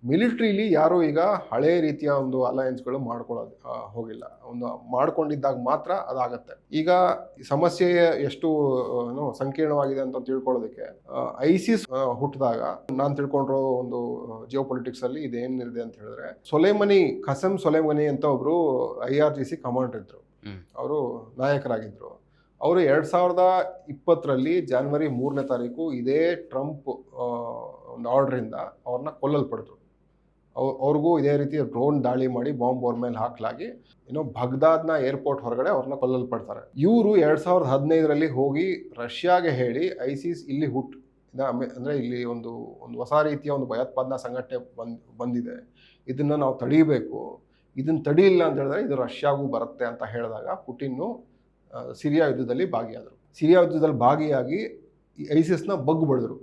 ಮಿಲಿಟ್ರಿಲಿ ಯಾರೂ ಈಗ ಹಳೆ ರೀತಿಯ ಒಂದು ಅಲಯನ್ಸ್ಗಳು ಮಾಡ್ಕೊಳ್ಳೋದು ಹೋಗಿಲ್ಲ. ಒಂದು ಮಾಡ್ಕೊಂಡಿದ್ದಾಗ ಮಾತ್ರ ಅದಾಗತ್ತೆ. ಈಗ ಸಮಸ್ಯೆ ಎಷ್ಟು ಸಂಕೀರ್ಣವಾಗಿದೆ ಅಂತ ತಿಳ್ಕೊಳ್ಳೋದಕ್ಕೆ ಐಸಿಸ್ ಹುಟ್ಟಿದಾಗ ನಾನು ತಿಳ್ಕೊಂಡಿರೋ ಒಂದು ಜಿಯೋ ಪೊಲಿಟಿಕ್ಸ್ ಅಲ್ಲಿ ಇದೇನಿದೆ ಅಂತ ಹೇಳಿದ್ರೆ, ಖಸಮ್ ಸೊಲೈಮನಿ ಅಂತ ಒಬ್ರು IRGC ಕಮಾಂಡರ್ ಇದ್ರು, ಅವರು ನಾಯಕರಾಗಿದ್ರು. ಅವರು 2020 ಜನವರಿ 3 ಇದೇ ಟ್ರಂಪ್ ಒಂದು ಆರ್ಡ್ರಿಂದ ಅವ್ರನ್ನ ಕೊಲ್ಲಲ್ಪಡಿದ್ರು. ಅವ್ರಿಗೂ ಇದೇ ರೀತಿ ಡ್ರೋನ್ ದಾಳಿ ಮಾಡಿ ಬಾಂಬ್ ಅವ್ರ ಮೇಲೆ ಹಾಕಲಾಗಿ ಬಗ್ದಾದ್ನ ಏರ್ಪೋರ್ಟ್ ಹೊರಗಡೆ ಅವ್ರನ್ನ ಕೊಲ್ಲಲ್ಪಡ್ತಾರೆ. ಇವರು 2015 ಹೋಗಿ ರಷ್ಯಾಗೆ ಹೇಳಿ ಐಸಿಸ್ ಇಲ್ಲಿ ಅಂದರೆ ಇಲ್ಲಿ ಒಂದು ಹೊಸ ರೀತಿಯ ಒಂದು ಭಯೋತ್ಪಾದನಾ ಸಂಘಟನೆ ಬಂದಿದೆ, ಇದನ್ನ ನಾವು ತಡೀಬೇಕು, ಇದನ್ನ ತಡೀಲಿಲ್ಲ ಅಂತ ಹೇಳಿದ್ರೆ ಇದು ರಷ್ಯಾಗೂ ಬರುತ್ತೆ ಅಂತ ಹೇಳಿದಾಗ ಪುಟಿನ್ನು ಸಿರಿಯಾ ಯುದ್ಧದಲ್ಲಿ ಭಾಗಿಯಾದರು. ಸಿರಿಯಾ ಯುದ್ಧದಲ್ಲಿ ಭಾಗಿಯಾಗಿ ಐಸಿಸ್ನ ಬಗ್ಬಡಿದ್ರು.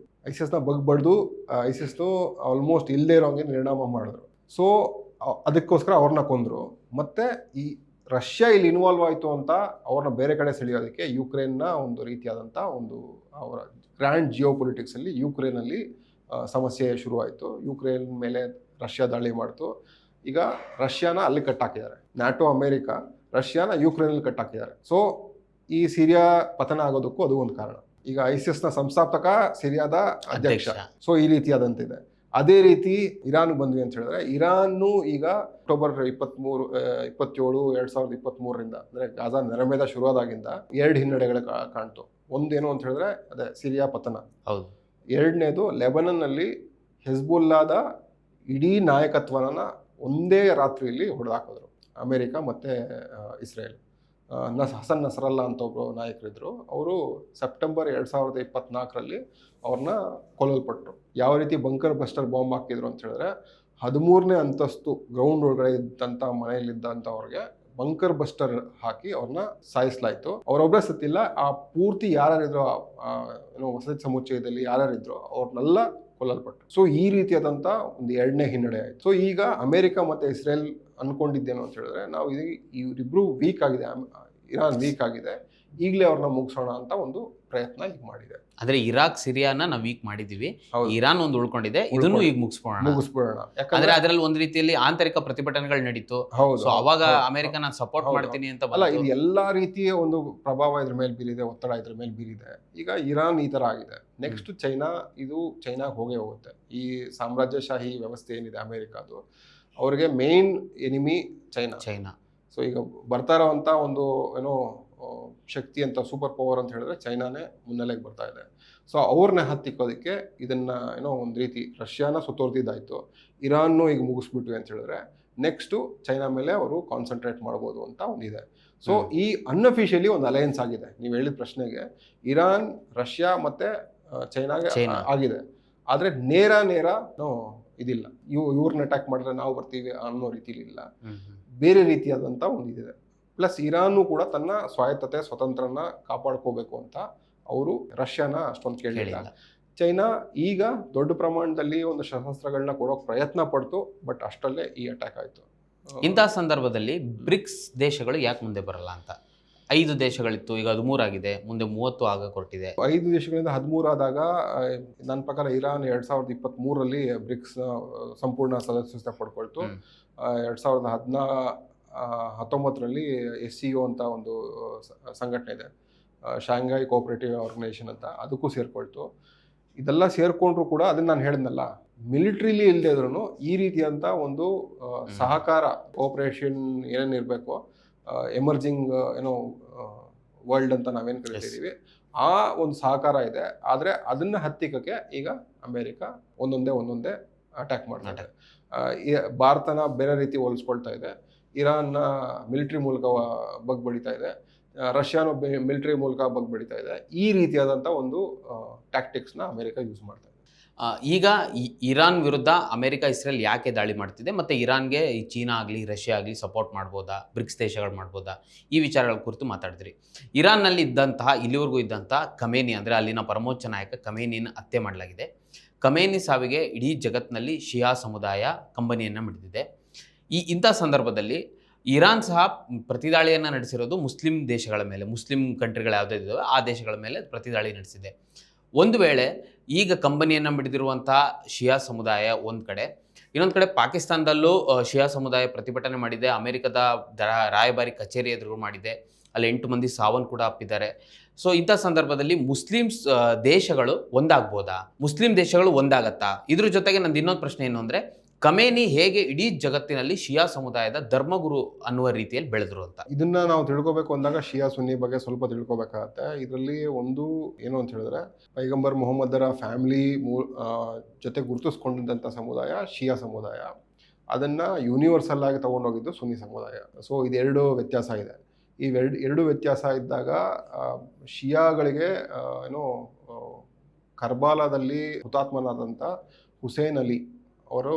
ಐಸಿಸ್ನು ಆಲ್ಮೋಸ್ಟ್ ಇಲ್ಲದೇ ಇರೋಂಗೆ ನಿರ್ಣಾಮ ಮಾಡಿದ್ರು. ಸೊ ಅದಕ್ಕೋಸ್ಕರ ಅವ್ರನ್ನ ಕೊಂದರು. ಮತ್ತು ಈ ರಷ್ಯಾ ಇಲ್ಲಿ ಇನ್ವಾಲ್ವ್ ಆಯಿತು ಅಂತ ಅವ್ರನ್ನ ಬೇರೆ ಕಡೆ ಸೆಳೆಯೋದಕ್ಕೆ ಯುಕ್ರೇನ್ನ ಒಂದು ರೀತಿಯಾದಂಥ ಒಂದು ಅವರ ಗ್ರ್ಯಾಂಡ್ ಜಿಯೋ ಪೊಲಿಟಿಕ್ಸಲ್ಲಿ ಯುಕ್ರೇನಲ್ಲಿ ಸಮಸ್ಯೆ ಶುರುವಾಯಿತು. ಯುಕ್ರೇನ್ ಮೇಲೆ ರಷ್ಯಾ ದಾಳಿ ಮಾಡ್ತು. ಈಗ ರಷ್ಯಾನ ಅಲ್ಲಿ ಕಟ್ಟಾಕಿದ್ದಾರೆ. ನ್ಯಾಟೋ ಅಮೇರಿಕ ರಷ್ಯಾನ ಯುಕ್ರೇನಲ್ಲಿ ಕಟ್ಟಾಕಿದ್ದಾರೆ. ಸೊ ಈ ಸಿರಿಯಾ ಪತನ ಆಗೋದಕ್ಕೂ ಅದು ಒಂದು ಕಾರಣ. ಈಗ ಐಸಿಸ್ನ ಸಂಸ್ಥಾಪಕ ಸಿರಿಯಾದ ಅಧ್ಯಕ್ಷ. ಸೊ ಈ ರೀತಿಯಾದಂತಿದೆ. ಅದೇ ರೀತಿ ಇರಾನ್ ಬಂದ್ವಿ ಅಂತ ಹೇಳಿದ್ರೆ, ಇರಾನ್ನು ಈಗ ಅಕ್ಟೋಬರ್ 27, 2023 ಅಂದರೆ ಗಾಜಾ ನೆರಮೇದ ಶುರುವಾದಾಗಿಂದ 2 ಹಿನ್ನಡೆಗಳು ಕಾಣ್ತು. ಒಂದೇನು ಅಂತ ಹೇಳಿದ್ರೆ ಅದೇ ಸಿರಿಯಾ ಪತನ. ಹೌದು. ಎರಡನೇದು ಲೆಬನನ್ನಲ್ಲಿ ಹೆಜ್ಬುಲ್ಲಾದ ಇಡೀ ನಾಯಕತ್ವನ ಒಂದೇ ರಾತ್ರಿಯಲ್ಲಿ ಹೊಡೆದಾಕಿದ್ರು. ಅಮೇರಿಕ ಮತ್ತು ಇಸ್ರೇಲ್. ಹಸನ್ ನಸರಲ್ಲ ಅಂತ ಒಬ್ಬರು ನಾಯಕರಿದ್ದರು. ಅವರು ಸೆಪ್ಟೆಂಬರ್ 2024ರಲ್ಲಿ ಅವ್ರನ್ನ ಕೊಲ್ಲಲ್ಪಟ್ಟರು. ಯಾವ ರೀತಿ ಬಂಕರ್ ಬಸ್ಟರ್ ಬಾಂಬ್ ಹಾಕಿದ್ರು ಅಂತ ಹೇಳಿದ್ರೆ 13ನೇ ಅಂತಸ್ತು ಗ್ರೌಂಡ್ ಒಳಗಡೆ ಇದ್ದಂಥ ಮನೆಯಲ್ಲಿದ್ದಂಥವ್ರಿಗೆ ಬಂಕರ್ ಬಸ್ಟರ್ ಹಾಕಿ ಅವ್ರನ್ನ ಸಾಯಿಸಲಾಯಿತು. ಅವರೊಬ್ಬರೇ ಸತ್ತಿಲ್ಲ, ಆ ಪೂರ್ತಿ ಯಾರ್ಯಾರಿದ್ರು ವಸತಿ ಸಮುಚ್ಚಯದಲ್ಲಿ ಯಾರ್ಯಾರಿದ್ರು ಅವ್ರನ್ನೆಲ್ಲ ಕೊಲ್ಲಲ್ಪಟ್ಟರು. ಸೊ ಈ ರೀತಿಯಾದಂಥ ಒಂದು ಎರಡನೇ ಹಿನ್ನಡೆ ಆಯಿತು. ಸೊ ಈಗ ಅಮೆರಿಕ ಮತ್ತು ಇಸ್ರೇಲ್ ಅನ್ಕೊಂಡಿದ್ದೇನು ಅಂತ ಹೇಳಿದ್ರೆ, ನಾವು ಇವರಿಬ್ರು ವೀಕ್ ಆಗಿದೆ, ಇರಾನ್ ವೀಕ್ ಆಗಿದೆ, ಈಗಲೇ ಅವ್ರನ್ನ ಮುಗಿಸೋಣ ಅಂತ ಒಂದು ಪ್ರಯತ್ನ ಈಗ ಮಾಡಿದೆ. ಅಂದ್ರೆ ಇರಾಕ್ ಸಿರಿಯಾನ ನಾವು ವೀಕ್ ಮಾಡಿದೀವಿ, ಇರಾನ್ ಒಂದು ಉಳ್ಕೊಂಡಿದೆ, ಇದನ್ನು ಈಗ ಮುಗಿಸ್ಬಿಡೋಣ. ಯಾಕಂದ್ರೆ ಅದರಲ್ಲಿ ಒಂದ್ ರೀತಿಯಲ್ಲಿ ಆಂತರಿಕ ಪ್ರತಿಭಟನೆಗಳು ನಡೀತು. ಸೊ ಅವಾಗ ಅಮೆರಿಕ ನಾನು ಸಪೋರ್ಟ್ ಮಾಡ್ತೀನಿ ಅಂತ ಅಲ್ಲ, ಇದು ಎಲ್ಲಾ ರೀತಿಯ ಒಂದು ಪ್ರಭಾವ ಇದ್ರ ಮೇಲೆ ಬೀರಿದೆ, ಒತ್ತಡ ಇದ್ರ ಮೇಲೆ ಬೀರಿದೆ. ಈಗ ಇರಾನ್ ಈ ತರ ಆಗಿದೆ, ನೆಕ್ಸ್ಟ್ ಚೈನಾ, ಇದು ಚೈನಾಗೆ ಹೋಗುತ್ತೆ. ಈ ಸಾಮ್ರಾಜ್ಯಶಾಹಿ ವ್ಯವಸ್ಥೆ ಏನಿದೆ ಅಮೆರಿಕದು, ಅವ್ರಿಗೆ ಮೇನ್ ಎನಿಮಿ ಚೈನಾ. ಸೊ ಈಗ ಬರ್ತಾ ಇರೋವಂಥ ಒಂದು ಶಕ್ತಿ ಅಂತ, ಸೂಪರ್ ಪವರ್ ಅಂತ ಹೇಳಿದ್ರೆ ಚೈನಾನೇ ಮುನ್ನೆಲೆಗೆ ಬರ್ತಾ ಇದೆ. ಸೊ ಅವ್ರನ್ನ ಹತ್ತಿಕ್ಕೋದಕ್ಕೆ ಇದನ್ನ ಒಂದು ರೀತಿ ರಷ್ಯಾನ ಸುತ್ತೋರ್ತಿದ್ದಾಯ್ತು, ಇರಾನ್ನು ಈಗ ಮುಗಿಸ್ಬಿಟ್ವಿ ಅಂತ ಹೇಳಿದ್ರೆ ನೆಕ್ಸ್ಟು ಚೈನಾ ಮೇಲೆ ಅವರು ಕಾನ್ಸಂಟ್ರೇಟ್ ಮಾಡ್ಬೋದು ಅಂತ ಒಂದಿದೆ. ಸೊ ಈ ಅನ್ಅಫಿಷಿಯಲಿ ಒಂದು ಅಲಯನ್ಸ್ ಆಗಿದೆ. ನೀವು ಹೇಳಿದ ಪ್ರಶ್ನೆಗೆ ಇರಾನ್, ರಷ್ಯಾ ಮತ್ತೆ ಚೈನಾಗೆ ಆಗಿದೆ. ಆದರೆ ನೇರ ಇದಿಲ್ಲ, ಇವ್ರನ್ನ ಅಟ್ಯಾಕ್ ಮಾಡಿದ್ರೆ ನಾವು ಬರ್ತೀವಿ ಅನ್ನೋ ರೀತಿಲಿ ಇಲ್ಲ, ಬೇರೆ ರೀತಿಯಾದಂಥ ಒಂದಿದೆ. ಪ್ಲಸ್ ಇರಾನು ಕೂಡ ತನ್ನ ಸ್ವಾಯತ್ತತೆ, ಸ್ವತಂತ್ರನ ಕಾಪಾಡ್ಕೋಬೇಕು ಅಂತ ಅವರು ರಷ್ಯಾನ ಅಷ್ಟೊಂದು ಕೇಳಿಲ್ಲ. ಚೈನಾ ಈಗ ದೊಡ್ಡ ಪ್ರಮಾಣದಲ್ಲಿ ಒಂದು ಶಸ್ತ್ರಾಸ್ತ್ರಗಳನ್ನ ಕೊಡೋಕೆ ಪ್ರಯತ್ನ ಪಡ್ತು, ಬಟ್ ಅಷ್ಟಲ್ಲೇ ಈ ಅಟ್ಯಾಕ್ ಆಯಿತು. ಇಂತಹ ಸಂದರ್ಭದಲ್ಲಿ ಬ್ರಿಕ್ಸ್ ದೇಶಗಳು ಯಾಕೆ ಮುಂದೆ ಬರಲ್ಲ ಅಂತ? 5 ದೇಶಗಳಿತ್ತು, ಈಗ 13 ಆಗಿದೆ, ಮುಂದೆ 30 ಆಗಕ್ಕೆ ಹೊರಟಿದೆ. 5 ದೇಶಗಳಿಂದ 13 ಆದಾಗ ನನ್ನ ಪ್ರಕಾರ ಇರಾನ್ 2023ರಲ್ಲಿ ಬ್ರಿಕ್ಸ್ ಸಂಪೂರ್ಣ ಸದಸ್ಯತೆ ಪಡ್ಕೊಳ್ತು. 2019ರಲ್ಲಿ SCO ಅಂತ ಒಂದು ಸಂಘಟನೆ ಇದೆ, ಶಾಂಘೈ ಕೋಆಪರೇಟಿವ್ ಆರ್ಗನೈಸೇಷನ್ ಅಂತ, ಅದಕ್ಕೂ ಸೇರ್ಕೊಳ್ತು. ಇದೆಲ್ಲ ಸೇರ್ಕೊಂಡ್ರು ಕೂಡ ಅದನ್ನ ನಾನು ಹೇಳಿದ್ನಲ್ಲ, ಮಿಲಿಟ್ರಿಲಿ ಇಲ್ಲದೆ ಇದ್ರೂ ಈ ರೀತಿಯಂಥ ಒಂದು ಸಹಕಾರ, ಕೋಆಪರೇಷನ್ ಏನೇನಿರಬೇಕು, ಎಮರ್ಜಿಂಗ್ ವರ್ಲ್ಡ್ ಅಂತ ನಾವೇನು ಕರಿತಿದ್ದೀವಿ, ಆ ಒಂದು ಸಹಕಾರ ಇದೆ. ಆದರೆ ಅದನ್ನ ಹತ್ತಿಕ್ಕಕ್ಕೆ ಈಗ ಅಮೆರಿಕ ಒಂದೊಂದೇ ಅಟ್ಯಾಕ್ ಮಾಡ್ತಾರೆ. ಭಾರತನ ಬೇರೆ ರೀತಿ ಹೋಲಿಸ್ಕೊಳ್ತಾ ಇದೆ, ಇರಾನ್ನ ಮಿಲಿಟ್ರಿ ಮೂಲಕ ಬಗ್ಬಡಿತಾ ಇದೆ, ರಷ್ಯಾನು ಮಿಲಿಟ್ರಿ ಮೂಲಕ ಬಗ್ಬಡಿತಾ ಇದೆ. ಈ ರೀತಿಯಾದಂಥ ಒಂದು ಟ್ಯಾಕ್ಟಿಕ್ಸ್ನ ಅಮೆರಿಕ ಯೂಸ್ ಮಾಡ್ತಾ ಇದೆ. ಈಗ ಇರಾನ್ ವಿರುದ್ಧ ಅಮೆರಿಕ, ಇಸ್ರೇಲ್ ಯಾಕೆ ದಾಳಿ ಮಾಡ್ತಿದೆ, ಮತ್ತು ಇರಾನ್ಗೆ ಈ ಚೀನಾ ಆಗಲಿ ರಷ್ಯಾ ಆಗಲಿ ಸಪೋರ್ಟ್ ಮಾಡ್ಬೋದಾ, ಬ್ರಿಕ್ಸ್ ದೇಶಗಳು ಮಾಡ್ಬೋದಾ, ಈ ವಿಚಾರಗಳ ಕುರಿತು ಮಾತಾಡಿದ್ರಿ. ಇರಾನ್ನಲ್ಲಿ ಇಲ್ಲಿವರೆಗೂ ಇದ್ದಂತಹ ಖಮೇನಿ, ಅಂದರೆ ಅಲ್ಲಿನ ಪರಮೋಚ್ಚ ನಾಯಕ ಖಮೇನಿನ ಹತ್ಯೆ ಮಾಡಲಾಗಿದೆ. ಖಮೇನಿ ಸಾವಿಗೆ ಇಡೀ ಜಗತ್ತಿನಲ್ಲಿ ಶಿಯಾ ಸಮುದಾಯ ಕಂಬನಿಯನ್ನು ಮಿಡಿದಿದೆ. ಇಂಥ ಸಂದರ್ಭದಲ್ಲಿ ಇರಾನ್ ಸಹ ಪ್ರತಿದಾಳಿಯನ್ನು ನಡೆಸಿರೋದು ಮುಸ್ಲಿಂ ದೇಶಗಳ ಮೇಲೆ, ಮುಸ್ಲಿಂ ಕಂಟ್ರಿಗಳು ಯಾವುದಿದ್ದಾವೆ ಆ ದೇಶಗಳ ಮೇಲೆ ಪ್ರತಿದಾಳಿ ನಡೆಸಿದೆ. ಒಂದು ವೇಳೆ ಈಗ ಕಂಬನಿಯನ್ನು ಮಿಡಿದಿರುವಂತಹ ಶಿಯಾ ಸಮುದಾಯ ಒಂದು ಕಡೆ, ಇನ್ನೊಂದು ಕಡೆ ಪಾಕಿಸ್ತಾನದಲ್ಲೂ ಶಿಯಾ ಸಮುದಾಯ ಪ್ರತಿಭಟನೆ ಮಾಡಿದೆ, ಅಮೆರಿಕದ ರಾಯಭಾರಿ ಕಚೇರಿ ಎದುರು ಮಾಡಿದೆ, ಅಲ್ಲಿ 8 ಮಂದಿ ಸಾವನ್ನು ಕೂಡ ಅಪ್ಪಿದ್ದಾರೆ. ಸೊ ಇಂಥ ಸಂದರ್ಭದಲ್ಲಿ ಮುಸ್ಲಿಮ್ಸ್ ದೇಶಗಳು ಒಂದಾಗ್ಬೋದಾ, ಮುಸ್ಲಿಂ ದೇಶಗಳು ಒಂದಾಗತ್ತಾ? ಇದ್ರ ಜೊತೆಗೆ ನಂದು ಇನ್ನೊಂದು ಪ್ರಶ್ನೆ ಏನು ಅಂದರೆ, ಖಮೇನಿ ಹೇಗೆ ಇಡೀ ಜಗತ್ತಿನಲ್ಲಿ ಶಿಯಾ ಸಮುದಾಯದ ಧರ್ಮಗುರು ಅನ್ನುವ ರೀತಿಯಲ್ಲಿ ಬೆಳೆದ್ರು ಅಂತ? ಇದನ್ನ ನಾವು ತಿಳ್ಕೊಬೇಕು ಅಂದಾಗ ಶಿಯಾ ಸುನ್ನಿ ಬಗ್ಗೆ ಸ್ವಲ್ಪ ತಿಳ್ಕೊಬೇಕಾಗತ್ತೆ. ಇದರಲ್ಲಿ ಒಂದು ಏನು ಅಂತ ಹೇಳಿದ್ರೆ, ಪೈಗಂಬರ್ ಮೊಹಮ್ಮದರ ಫ್ಯಾಮಿಲಿ ಜೊತೆ ಗುರುತಿಸ್ಕೊಂಡಿದ್ದಂಥ ಸಮುದಾಯ ಶಿಯಾ ಸಮುದಾಯ, ಅದನ್ನ ಯೂನಿವರ್ಸಲ್ ಆಗಿ ತಗೊಂಡೋಗಿದ್ದು ಸುನ್ನಿ ಸಮುದಾಯ. ಸೊ ಇದೆರಡು ವ್ಯತ್ಯಾಸ ಇದೆ. ಈ ಎರಡು ವ್ಯತ್ಯಾಸ ಇದ್ದಾಗ ಶಿಯಾಗಳಿಗೆ ಕರ್ಬಾಲಾದಲ್ಲಿ ಹುತಾತ್ಮನಾದಂಥ ಹುಸೇನ್ ಅಲಿ ಅವರು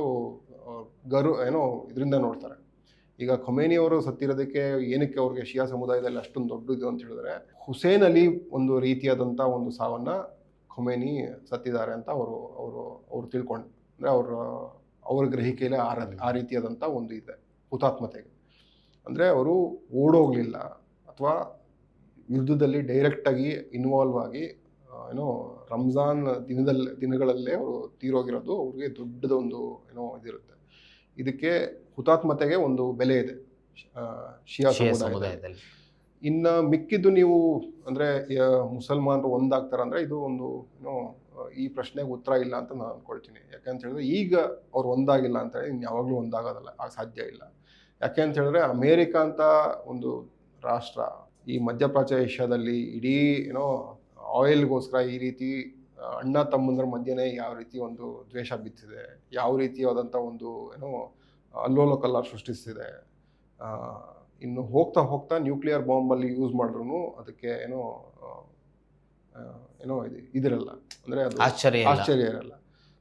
ಇದರಿಂದ ನೋಡ್ತಾರೆ. ಈಗ ಖಮೇನಿ ಅವರು ಸತ್ತಿರೋದಕ್ಕೆ ಏನಕ್ಕೆ ಅವ್ರಿಗೆ ಶಿಯಾ ಸಮುದಾಯದಲ್ಲಿ ಅಷ್ಟೊಂದು ದೊಡ್ಡದು ಅಂತ ಹೇಳಿದ್ರೆ, ಹುಸೇನ್ ಅಲಿ ಒಂದು ರೀತಿಯಾದಂಥ ಒಂದು ಸಾವನ್ನ ಖಮೇನಿ ಸತ್ತಿದ್ದಾರೆ ಅಂತ ಅವರು ತಿಳ್ಕೊಂಡು, ಅಂದರೆ ಅವ್ರ ಗ್ರಹಿಕೆಯಲ್ಲಿ ಆ ರೀತಿಯಾದಂಥ ಒಂದು ಇದೆ ಹುತಾತ್ಮತೆಗೆ. ಅಂದರೆ ಅವರು ಓಡೋಗ್ಲಿಲ್ಲ ಅಥವಾ ಯುದ್ಧದಲ್ಲಿ ಡೈರೆಕ್ಟಾಗಿ ಇನ್ವಾಲ್ವ್ ಆಗಿ ರಂಜಾನ್ ದಿನಗಳಲ್ಲೇ ಅವರು ತೀರೋಗಿರೋದು ಅವ್ರಿಗೆ ದೊಡ್ಡದೊಂದು ಇದಿರುತ್ತೆ. ಇದಕ್ಕೆ ಹುತಾತ್ಮತೆಗೆ ಒಂದು ಬೆಲೆ ಇದೆ ಶಿಯಾ ಸಮುದಾಯದಲ್ಲಿ. ಇನ್ನು ಮಿಕ್ಕಿದ್ದು ನೀವು ಅಂದರೆ ಮುಸಲ್ಮಾನರು ಒಂದಾಗ್ತಾರಂದ್ರೆ ಇದು ಒಂದು ಈ ಪ್ರಶ್ನೆಗೆ ಉತ್ತರ ಇಲ್ಲ ಅಂತ ನಾನು ಅಂದ್ಕೊಳ್ತೀನಿ. ಯಾಕೆಂತ ಹೇಳಿದ್ರೆ ಈಗ ಅವ್ರು ಒಂದಾಗಿಲ್ಲ ಅಂತ ಹೇಳಿ ಯಾವಾಗಲೂ ಒಂದಾಗೋದಲ್ಲ, ಸಾಧ್ಯ ಇಲ್ಲ. ಯಾಕೆ ಅಂತ ಹೇಳಿದ್ರೆ ಅಮೇರಿಕ ಅಂತ ಒಂದು ರಾಷ್ಟ್ರ ಈ ಮಧ್ಯಪ್ರಾಚ್ಯ ಏಷ್ಯಾದಲ್ಲಿ ಇಡೀ ಆಯಿಲ್ಗೋಸ್ಕರ ಈ ರೀತಿ ಅಣ್ಣ ತಮ್ಮಂದ್ರ ಮಧ್ಯೆ ಯಾವ ರೀತಿ ಒಂದು ದ್ವೇಷ ಬಿತ್ತಿದೆ, ಯಾವ ರೀತಿಯಾದಂಥ ಒಂದು ಅಲ್ಲೋಲ ಕಲ್ಲ ಸೃಷ್ಟಿಸ್ತಿದೆ, ಇನ್ನು ಹೋಗ್ತಾ ಹೋಗ್ತಾ ನ್ಯೂಕ್ಲಿಯರ್ ಬಾಂಬಲ್ಲಿ ಯೂಸ್ ಮಾಡಿದ್ರು ಅದಕ್ಕೆ ಇದಿರಲ್ಲ, ಅಂದರೆ ಅದು ಆಶ್ಚರ್ಯ ಇಲ್ಲ. ಆಶ್ಚರ್ಯ ಇರಲ್ಲ.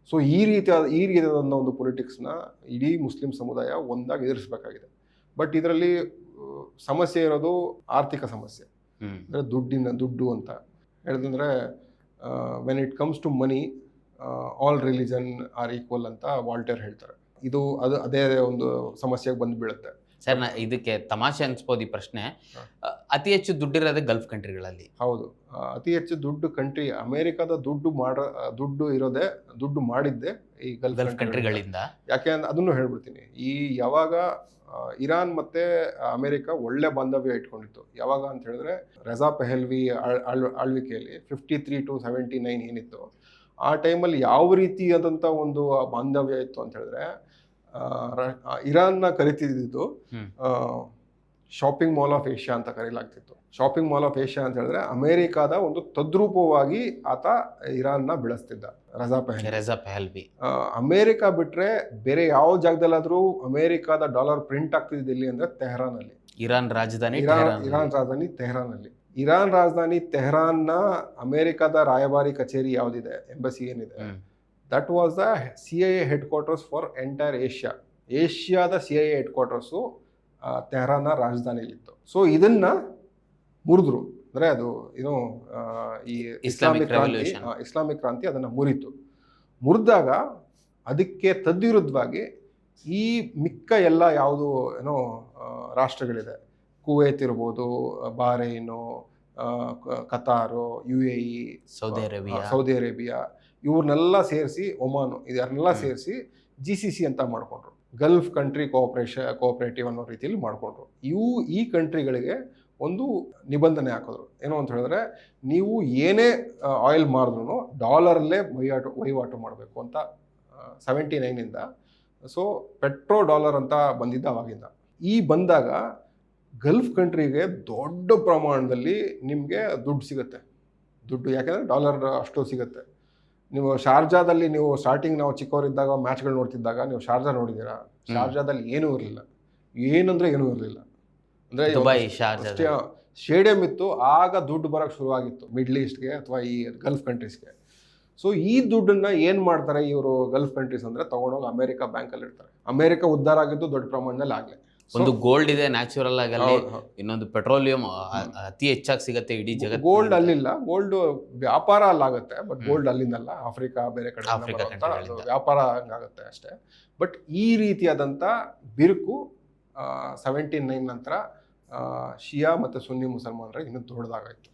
ಸೊ ಈ ರೀತಿಯಾದ ಒಂದು ಪೊಲಿಟಿಕ್ಸ್ನ ಇಡೀ ಮುಸ್ಲಿಂ ಸಮುದಾಯ ಒಂದಾಗಿ ಎದುರಿಸಬೇಕಾಗಿದೆ. ಬಟ್ ಇದರಲ್ಲಿ ಸಮಸ್ಯೆ ಇರೋದು ಆರ್ಥಿಕ ಸಮಸ್ಯೆ, ಅಂದರೆ ದುಡ್ಡು ಅಂತ ಹೇಳಿದ್ರೆ when it comes to money all religion are equal ಅಂತ ವಾಲ್ಟೇರ್ ಹೇಳ್ತಾರೆ. ಅದೇ ಒಂದು ಸಮಸ್ಯೆಗೆ ಬಂದು ಬೀಳುತ್ತೆ. ಸರ್, ಇದಕ್ಕೆ ತಮಾಷೆ ಅನ್ಸ್ಬೋದು ಈ ಪ್ರಶ್ನೆ. ಅತಿ ಹೆಚ್ಚು ದುಡ್ಡಿರೋದೇ ಗಲ್ಫ್ ಕಂಟ್ರಿಗಳಲ್ಲಿ. ಹೌದು, ಅತಿ ಹೆಚ್ಚು ಕಂಟ್ರಿ ಅಮೆರಿಕದ ದುಡ್ಡು ಮಾಡಿದ್ದೆ ಈ ಗಲ್ಫ್ ಕಂಟ್ರಿಗಳಿಂದ. ಯಾಕೆ ಅದನ್ನು ಹೇಳ್ಬಿಡ್ತೀನಿ. ಯಾವಾಗ ಇರಾನ್ ಮತ್ತೆ ಅಮೆರಿಕ ಒಳ್ಳೆ ಬಾಂಧವ್ಯ ಇಟ್ಕೊಂಡಿತ್ತು, ಯಾವಾಗ ಅಂತ ಹೇಳಿದ್ರೆ ರೆಜಾ ಪೆಹಲ್ವಿ ಆಳ್ವಿಕೆಯಲ್ಲಿ 53 to 79 ಏನಿತ್ತು, ಆ ಟೈಮಲ್ಲಿ ಯಾವ ರೀತಿಯಾದಂಥ ಒಂದು ಬಾಂಧವ್ಯ ಇತ್ತು ಅಂತ ಹೇಳಿದ್ರೆ, ಇರಾನ್ನ ಕರಿತಿದ್ದು ಶಾಪಿಂಗ್ ಮಾಲ್ ಆಫ್ ಏಷ್ಯಾ ಅಂತ ಕರೀಲಾಗ್ತಿತ್ತು. ಶಾಪಿಂಗ್ ಮಾಲ್ ಆಫ್ ಏಷ್ಯಾ ಅಂತ ಹೇಳಿದ್ರೆ ಅಮೆರಿಕಾದ ಒಂದು ತದ್ರೂಪವಾಗಿ ಆತ ಇರಾನ್ನ ಬೆಳೆಸ್ತಿದ್ದ ರೆಜಾ ಪೆಹಲ್ವಿ. ಅಮೆರಿಕ ಬಿಟ್ರೆ ಬೇರೆ ಯಾವ ಜಾಗದಲ್ಲಾದ್ರೂ ಅಮೆರಿಕಾದ ಡಾಲರ್ ಪ್ರಿಂಟ್ ಆಗ್ತಿದ್ದು ಎಲ್ಲಿ ಅಂದ್ರೆ ತೆಹರಾನಲ್ಲಿ. ಇರಾನ್ ರಾಜಧಾನಿ ತೆಹರಾನಲ್ಲಿ. ಇರಾನ್ ರಾಜಧಾನಿ ತೆಹರಾನ್ನ ಅಮೆರಿಕದ ರಾಯಭಾರಿ ಕಚೇರಿ ಯಾವುದಿದೆ, ಎಂಬಸಿ ಏನಿದೆ, that was the CIA head quarters for entire ಏಷ್ಯಾದ CIA ಹೆಡ್ ಕ್ವಾರ್ಟರ್ಸು ತೆಹರಾನ್ನ ರಾಜಧಾನಿಯಲ್ಲಿತ್ತು. ಸೊ ಇದನ್ನ ಮುರಿದ್ರು, ಅಂದರೆ ಅದು ಈ ಇಸ್ಲಾಮಿಕ್ ಕ್ರಾಂತಿ ಅದನ್ನು ಮುರಿದಾಗ ಅದಕ್ಕೆ ತದ್ವಿರುದ್ಧವಾಗಿ ಈ ಮಿಕ್ಕ ಎಲ್ಲ ಯಾವುದು ರಾಷ್ಟ್ರಗಳಿದೆ, ಕುವೈತ್ ಇರ್ಬೋದು, ಬಹ್ರೈನು, ಕತಾರು, UAE, ಸೌದಿ ಅರೇಬಿಯಾ, ಇವ್ರನ್ನೆಲ್ಲ ಸೇರಿಸಿ, ಒಮಾನು, ಇದನ್ನೆಲ್ಲ ಸೇರಿಸಿ GCC ಅಂತ ಮಾಡಿಕೊಂಡ್ರು, ಗಲ್ಫ್ ಕಂಟ್ರಿ ಕೋಆಪರೇಟಿವ್ ಅನ್ನೋ ರೀತಿಯಲ್ಲಿ ಮಾಡಿಕೊಂಡ್ರು. ಈ ಕಂಟ್ರಿಗಳಿಗೆ ಒಂದು ನಿಬಂಧನೆ ಹಾಕಿದ್ರು, ಏನು ಅಂತ ಹೇಳಿದ್ರೆ, ನೀವು ಏನೇ ಆಯಿಲ್ ಮಾರಿದ್ರು ಡಾಲರಲ್ಲೇ ವಹಿವಾಟು ಮಾಡಬೇಕು ಅಂತ 79ಇಂದ. ಸೊ ಪೆಟ್ರೋ ಡಾಲರ್ ಅಂತ ಬಂದಿದ್ದ ಅವಾಗಿಂದ. ಬಂದಾಗ ಗಲ್ಫ್ ಕಂಟ್ರಿಗೆ ದೊಡ್ಡ ಪ್ರಮಾಣದಲ್ಲಿ ನಿಮಗೆ ದುಡ್ಡು ಸಿಗುತ್ತೆ. ಯಾಕೆಂದರೆ ಡಾಲರ್ ಅಷ್ಟು ಸಿಗುತ್ತೆ. ನೀವು ಶಾರ್ಜಾದಲ್ಲಿ ಸ್ಟಾರ್ಟಿಂಗ್ ನಾವು ಚಿಕ್ಕವರಿದ್ದಾಗ ಮ್ಯಾಚ್ಗಳು ನೋಡ್ತಿದ್ದಾಗ ನೀವು ಶಾರ್ಜಾ ನೋಡಿದ್ದೀರಾ? ಶಾರ್ಜಾದಲ್ಲಿ ಏನೂ ಇರಲಿಲ್ಲ, ಏನೂ ಇರಲಿಲ್ಲ. ಅಂದರೆ ಸ್ಟೇಡಿಯಂ ಇತ್ತು, ಆಗ ದುಡ್ಡು ಬರೋಕ್ಕೆ ಶುರುವಾಗಿತ್ತು ಮಿಡ್ಲ್ ಈಸ್ಟ್ಗೆ ಅಥವಾ ಈ ಗಲ್ಫ್ ಕಂಟ್ರೀಸ್ಗೆ. ಸೊ ಈ ದುಡ್ಡನ್ನ ಏನು ಮಾಡ್ತಾರೆ ಇವರು ಗಲ್ಫ್ ಕಂಟ್ರೀಸ್ ಅಂದರೆ, ತೊಗೊಂಡೋಗಿ ಅಮೆರಿಕ ಬ್ಯಾಂಕಲ್ಲಿ ಇಡ್ತಾರೆ. ಅಮೆರಿಕ ಉದ್ಧಾರ ಆಗಿದ್ದು ದೊಡ್ಡ ಪ್ರಮಾಣದಲ್ಲಿ ಆಗಲಿ. ಒಂದು ಗೋಲ್ಡ್ ಇದೆ ನ್ಯಾಚುರಲ್ ಆಗಿ, ಇನ್ನೊಂದು ಪೆಟ್ರೋಲಿಯಂ ಅತಿ ಹೆಚ್ಚಾಗಿ ಸಿಗುತ್ತೆ ಇಡೀ ಜಗತ್ತು. ಗೋಲ್ಡ್ ಅಲ್ಲಿಲ್ಲ, ಗೋಲ್ಡ್ ವ್ಯಾಪಾರ ಅಲ್ಲಾಗುತ್ತೆ, ಬಟ್ ಗೋಲ್ಡ್ ಅಲ್ಲಿಂದಲ್ಲ, ಆಫ್ರಿಕಾ ಬೇರೆ ಕಡೆ ವ್ಯಾಪಾರ ಹಂಗಾಗುತ್ತೆ ಅಷ್ಟೇ. ಬಟ್ ಈ ರೀತಿಯಾದಂಥ ಬಿರುಕು 79 ನಂತರ ಶಿಯಾ ಮತ್ತು ಸುನ್ನಿ ಮುಸಲ್ಮಾನರಿಗೆ ಇನ್ನೂ ದೊಡ್ಡದಾಗಾಯ್ತು.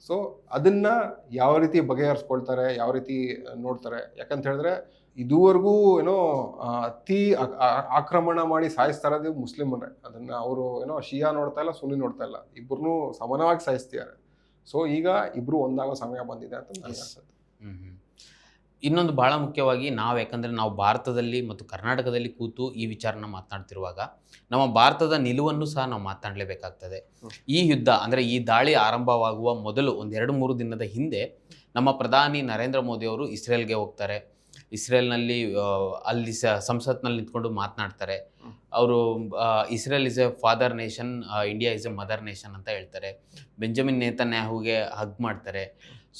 ಸೊ ಅದನ್ನ ಯಾವ ರೀತಿ ಬಗೆಹರಿಸ್ಕೊಳ್ತಾರೆ, ಯಾವ ರೀತಿ ನೋಡ್ತಾರೆ, ಯಾಕಂತ ಹೇಳಿದ್ರೆ ಇದುವರೆಗೂ ಅತಿ ಆಕ್ರಮಣ ಮಾಡಿ ಸಾಯಿಸ್ತಾ ಇರೋದು ಮುಸ್ಲಿಮರೇ. ಅದನ್ನ ಅವರು ಶಿಯಾ ನೋಡ್ತಾ ಇಲ್ಲ, ಸುನ್ನಿ ನೋಡ್ತಾ ಇಲ್ಲ, ಇಬ್ಬರನ್ನೂ ಸಮಾನವಾಗಿ ಸಾಯಿಸ್ತಿದ್ದಾರೆ. ಸೊ ಈಗ ಇಬ್ರು ಒಂದಾಗೋ ಸಮಯ ಬಂದಿದೆ ಅಂತ ನನಗೆ ಅನ್ಸುತ್ತೆ. ಇನ್ನೊಂದು ಬಹಳ ಮುಖ್ಯವಾಗಿ ಯಾಕಂದರೆ ನಾವು ಭಾರತದಲ್ಲಿ ಮತ್ತು ಕರ್ನಾಟಕದಲ್ಲಿ ಕೂತು ಈ ವಿಚಾರನ ಮಾತನಾಡ್ತಿರುವಾಗ ನಮ್ಮ ಭಾರತದ ನಿಲುವನ್ನು ಸಹ ನಾವು ಮಾತನಾಡಲೇಬೇಕಾಗ್ತದೆ. ಈ ಯುದ್ಧ ಅಂದರೆ ಈ ದಾಳಿ ಆರಂಭವಾಗುವ ಮೊದಲು 1-2-3 ದಿನದ ಹಿಂದೆ ನಮ್ಮ ಪ್ರಧಾನಿ ನರೇಂದ್ರ ಮೋದಿ ಅವರು ಇಸ್ರೇಲ್ಗೆ ಹೋಗ್ತಾರೆ. ಇಸ್ರೇಲ್ನಲ್ಲಿ ಅಲ್ಲಿ ಸಂಸತ್ನಲ್ಲಿ ನಿಂತ್ಕೊಂಡು ಮಾತನಾಡ್ತಾರೆ. ಅವರು Israel is A father nation, India is A mother nation ಅಂತ ಹೇಳ್ತಾರೆ. ಬೆಂಜಮಿನ್ ನೇತನ್ಯಾಹುಗೆ ಹಗ್ ಮಾಡ್ತಾರೆ.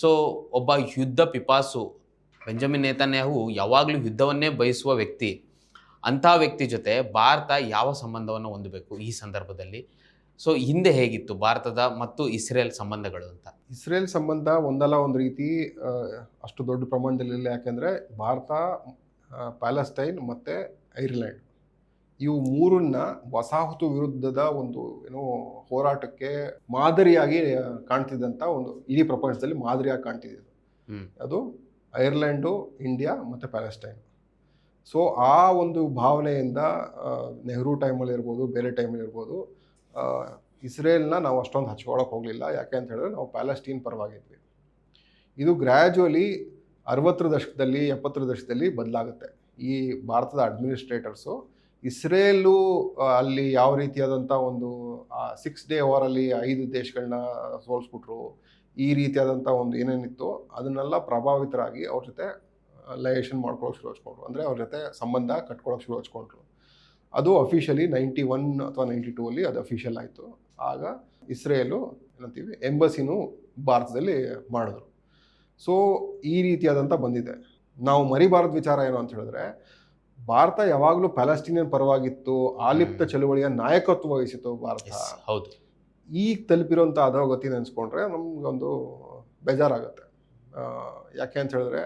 ಸೊ ಒಬ್ಬ ಯುದ್ಧ ಪಿಪಾಸು ಬೆಂಜಮಿನ್ ನೇತನ್ಯಾಹು ಯಾವಾಗಲೂ ಯುದ್ಧವನ್ನೇ ಬಯಸುವ ವ್ಯಕ್ತಿ. ಅಂಥ ವ್ಯಕ್ತಿ ಜೊತೆ ಭಾರತ ಯಾವ ಸಂಬಂಧವನ್ನು ಹೊಂದಬೇಕು ಈ ಸಂದರ್ಭದಲ್ಲಿ? ಸೊ ಹಿಂದೆ ಹೇಗಿತ್ತು ಭಾರತದ ಮತ್ತು ಇಸ್ರೇಲ್ ಸಂಬಂಧಗಳು ಅಂತ? ಇಸ್ರೇಲ್ ಸಂಬಂಧ ಒಂದಲ್ಲ ಒಂದು ರೀತಿ ಅಷ್ಟು ದೊಡ್ಡ ಪ್ರಮಾಣದಲ್ಲಿಲ್ಲ. ಯಾಕೆಂದರೆ ಭಾರತ, ಪ್ಯಾಲೆಸ್ಟೈನ್ ಮತ್ತು ಐರ್ಲ್ಯಾಂಡ್ ಇವು ಮೂರನ್ನ ವಸಾಹತು ವಿರುದ್ಧದ ಒಂದು ಹೋರಾಟಕ್ಕೆ ಮಾದರಿಯಾಗಿ ಕಾಣ್ತಿದ್ದಂಥ ಒಂದು ಇಡೀ ಪ್ರಪಂಚದಲ್ಲಿ ಮಾದರಿಯಾಗಿ ಕಾಣ್ತಿದ್ದು ಅದು ಐರ್ಲ್ಯಾಂಡು, ಇಂಡಿಯಾ ಮತ್ತು ಪ್ಯಾಲೆಸ್ಟೈನ್. ಸೊ ಆ ಒಂದು ಭಾವನೆಯಿಂದ ನೆಹರು ಟೈಮಲ್ಲಿ ಇರ್ಬೋದು, ಬೇರೆ ಟೈಮಲ್ಲಿ ಇರ್ಬೋದು, ಇಸ್ರೇಲ್ನ ನಾವು ಅಷ್ಟೊಂದು ಹಚ್ಕೊಳ್ಳೋಕೆ ಹೋಗಲಿಲ್ಲ. ಯಾಕೆ ಅಂತ ಹೇಳಿದ್ರೆ ನಾವು ಪ್ಯಾಲೆಸ್ಟೀನ್ ಪರವಾಗಿದ್ವಿ. ಇದು ಗ್ರ್ಯಾಜುವಲಿ 60ರ ದಶಕದಲ್ಲಿ 70ರ ದಶಕದಲ್ಲಿ ಬದಲಾಗುತ್ತೆ. ಈ ಭಾರತದ ಅಡ್ಮಿನಿಸ್ಟ್ರೇಟರ್ಸು ಇಸ್ರೇಲು ಅಲ್ಲಿ ಯಾವ ರೀತಿಯಾದಂಥ ಒಂದು 6 ಡೇ ವಾರಲ್ಲಿ 5 ದೇಶಗಳನ್ನ ಸೋಲಿಸ್ಬಿಟ್ರು, ಈ ರೀತಿಯಾದಂಥ ಒಂದು ಏನೇನಿತ್ತು ಅದನ್ನೆಲ್ಲ ಪ್ರಭಾವಿತರಾಗಿ ಅವ್ರ ಜೊತೆ ಲಯೇಷನ್ ಮಾಡ್ಕೊಳ್ಳೋಕೆ ಶುರು ಹಚ್ಕೊಂಡ್ರು. ಅಂದರೆ ಅವ್ರ ಜೊತೆ ಸಂಬಂಧ ಕಟ್ಕೊಳ್ಳೋಕೆ ಶುರು ಹಚ್ಕೊಂಡ್ರು. ಅದು ಅಫಿಷಿಯಲಿ 91 ಅಥವಾ 92 ಅಲ್ಲಿ ಅದು ಅಫಿಷಿಯಲ್ ಆಯಿತು. ಆಗ ಇಸ್ರೇಲು ಏನಂತೀವಿ ಎಂಬಸಿನೂ ಭಾರತದಲ್ಲಿ ಮಾಡಿದ್ರು. ಸೊ ಈ ರೀತಿಯಾದಂಥ ಬಂದಿದೆ. ನಾವು ಮರಿಬಾರದ ವಿಚಾರ ಏನು ಅಂತ ಹೇಳಿದ್ರೆ, ಭಾರತ ಯಾವಾಗಲೂ ಪ್ಯಾಲೆಸ್ಟೀನಿಯನ್ ಪರವಾಗಿತ್ತು, ಆಲಿಪ್ತ ಚಳುವಳಿಯ ನಾಯಕತ್ವ ವಹಿಸಿತ್ತು ಭಾರತ. ಹೌದು. ಈಗ ತಲುಪಿರೋಂಥ ಅಧೋಗತಿ ನೆನೆಸ್ಕೊಂಡ್ರೆ ನಮಗೊಂದು ಬೇಜಾರಾಗುತ್ತೆ. ಯಾಕೆ ಅಂತ ಹೇಳಿದ್ರೆ,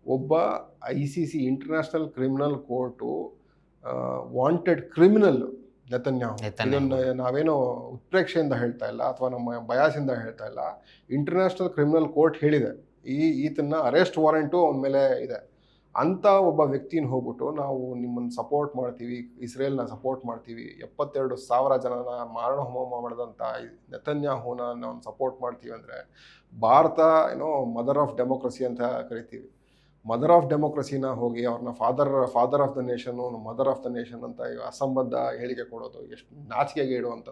ಒಬ್ಬ ICC international criminal court wanted criminal Netanyahu, ಇದನ್ನು ನಾವೇನೋ ಉತ್ಪ್ರೇಕ್ಷೆಯಿಂದ ಹೇಳ್ತಾ ಇಲ್ಲ ಅಥವಾ ನಮ್ಮ ಬಯಾಸಿಂದ ಹೇಳ್ತಾ ಇಲ್ಲ. ಇಂಟರ್ನ್ಯಾಷನಲ್ ಕ್ರಿಮಿನಲ್ ಕೋರ್ಟ್ ಹೇಳಿದೆ, ಈತನ ಅರೆಸ್ಟ್ ವಾರೆಂಟು ಅವನ ಮೇಲೆ ಇದೆ. ಅಂಥ ಒಬ್ಬ ವ್ಯಕ್ತಿನ ಹೋಗ್ಬಿಟ್ಟು ನಾವು ನಿಮ್ಮನ್ನು ಸಪೋರ್ಟ್ ಮಾಡ್ತೀವಿ, ಇಸ್ರೇಲ್ನ ಸಪೋರ್ಟ್ ಮಾಡ್ತೀವಿ, 72,000 ಜನನ ಮಾರಣ ಹೋಮ ಮಾಡಿದಂಥ ನೆತನ್ಯಾಹುನ ನಾವು ಸಪೋರ್ಟ್ ಮಾಡ್ತೀವಿ ಅಂದರೆ, ಭಾರತ ಏನೋ ಮದರ್ ಆಫ್ ಡೆಮೋಕ್ರಸಿ ಅಂತ ಕರಿತೀವಿ. ಮದರ್ ಆಫ್ ಡೆಮೋಕ್ರಸಿನ ಹೋಗಿ ಅವ್ರನ್ನ father of the ನೇಷನು, mother of the nation ಅಂತ ಈಗ ಅಸಂಬದ್ಧ ಹೇಳಿಕೆ ಕೊಡೋದು ಎಷ್ಟು ನಾಚಿಕೆಗೆ ಇಡು ಅಂತ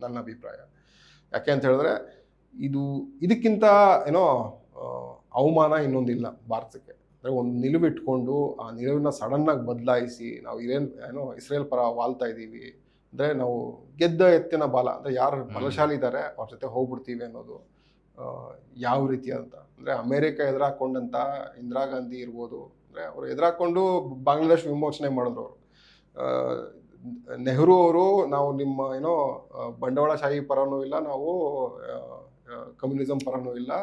ನನ್ನ ಅಭಿಪ್ರಾಯ. ಯಾಕೆ ಅಂತ ಹೇಳಿದ್ರೆ, ಇದಕ್ಕಿಂತ ಏನೋ ಅವಮಾನ ಇನ್ನೊಂದಿಲ್ಲ ಭಾರತಕ್ಕೆ. ಅಂದರೆ ಒಂದು ನಿಲುವಿಟ್ಕೊಂಡು ಆ ನಿಲುವಿನ ಸಡನ್ನಾಗಿ ಬದಲಾಯಿಸಿ ನಾವು ಏನೋ ಇಸ್ರೇಲ್ ಪರ ವಾಲ್ತಾ ಇದ್ದೀವಿ ಅಂದರೆ, ನಾವು ಗೆದ್ದ ಎತ್ತಿನ ಬಾಲ ಅಂದರೆ ಯಾರು ಬಲಶಾಲಿ ಇದ್ದಾರೆ ಅವ್ರ ಜೊತೆ ಹೋಗ್ಬಿಡ್ತೀವಿ ಅನ್ನೋದು ಯಾವ ರೀತಿ ಅಂತ. ಅಂದರೆ ಅಮೇರಿಕ ಎದುರಾಕೊಂಡಂಥ ಇಂದಿರಾ ಗಾಂಧಿ ಇರ್ಬೋದು, ಅಂದರೆ ಅವರು ಎದುರಾಕೊಂಡು ಬಾಂಗ್ಲಾದೇಶ ವಿಮೋಚನೆ ಮಾಡಿದ್ರು ಅವರು. ನೆಹರು ಅವರು ನಾವು ನಿಮ್ಮ ಏನೋ ಬಂಡವಾಳಶಾಹಿ ಪರನೂ ಇಲ್ಲ, ನಾವು ಕಮ್ಯುನಿಸಮ್ ಪರನೂ ಇಲ್ಲ,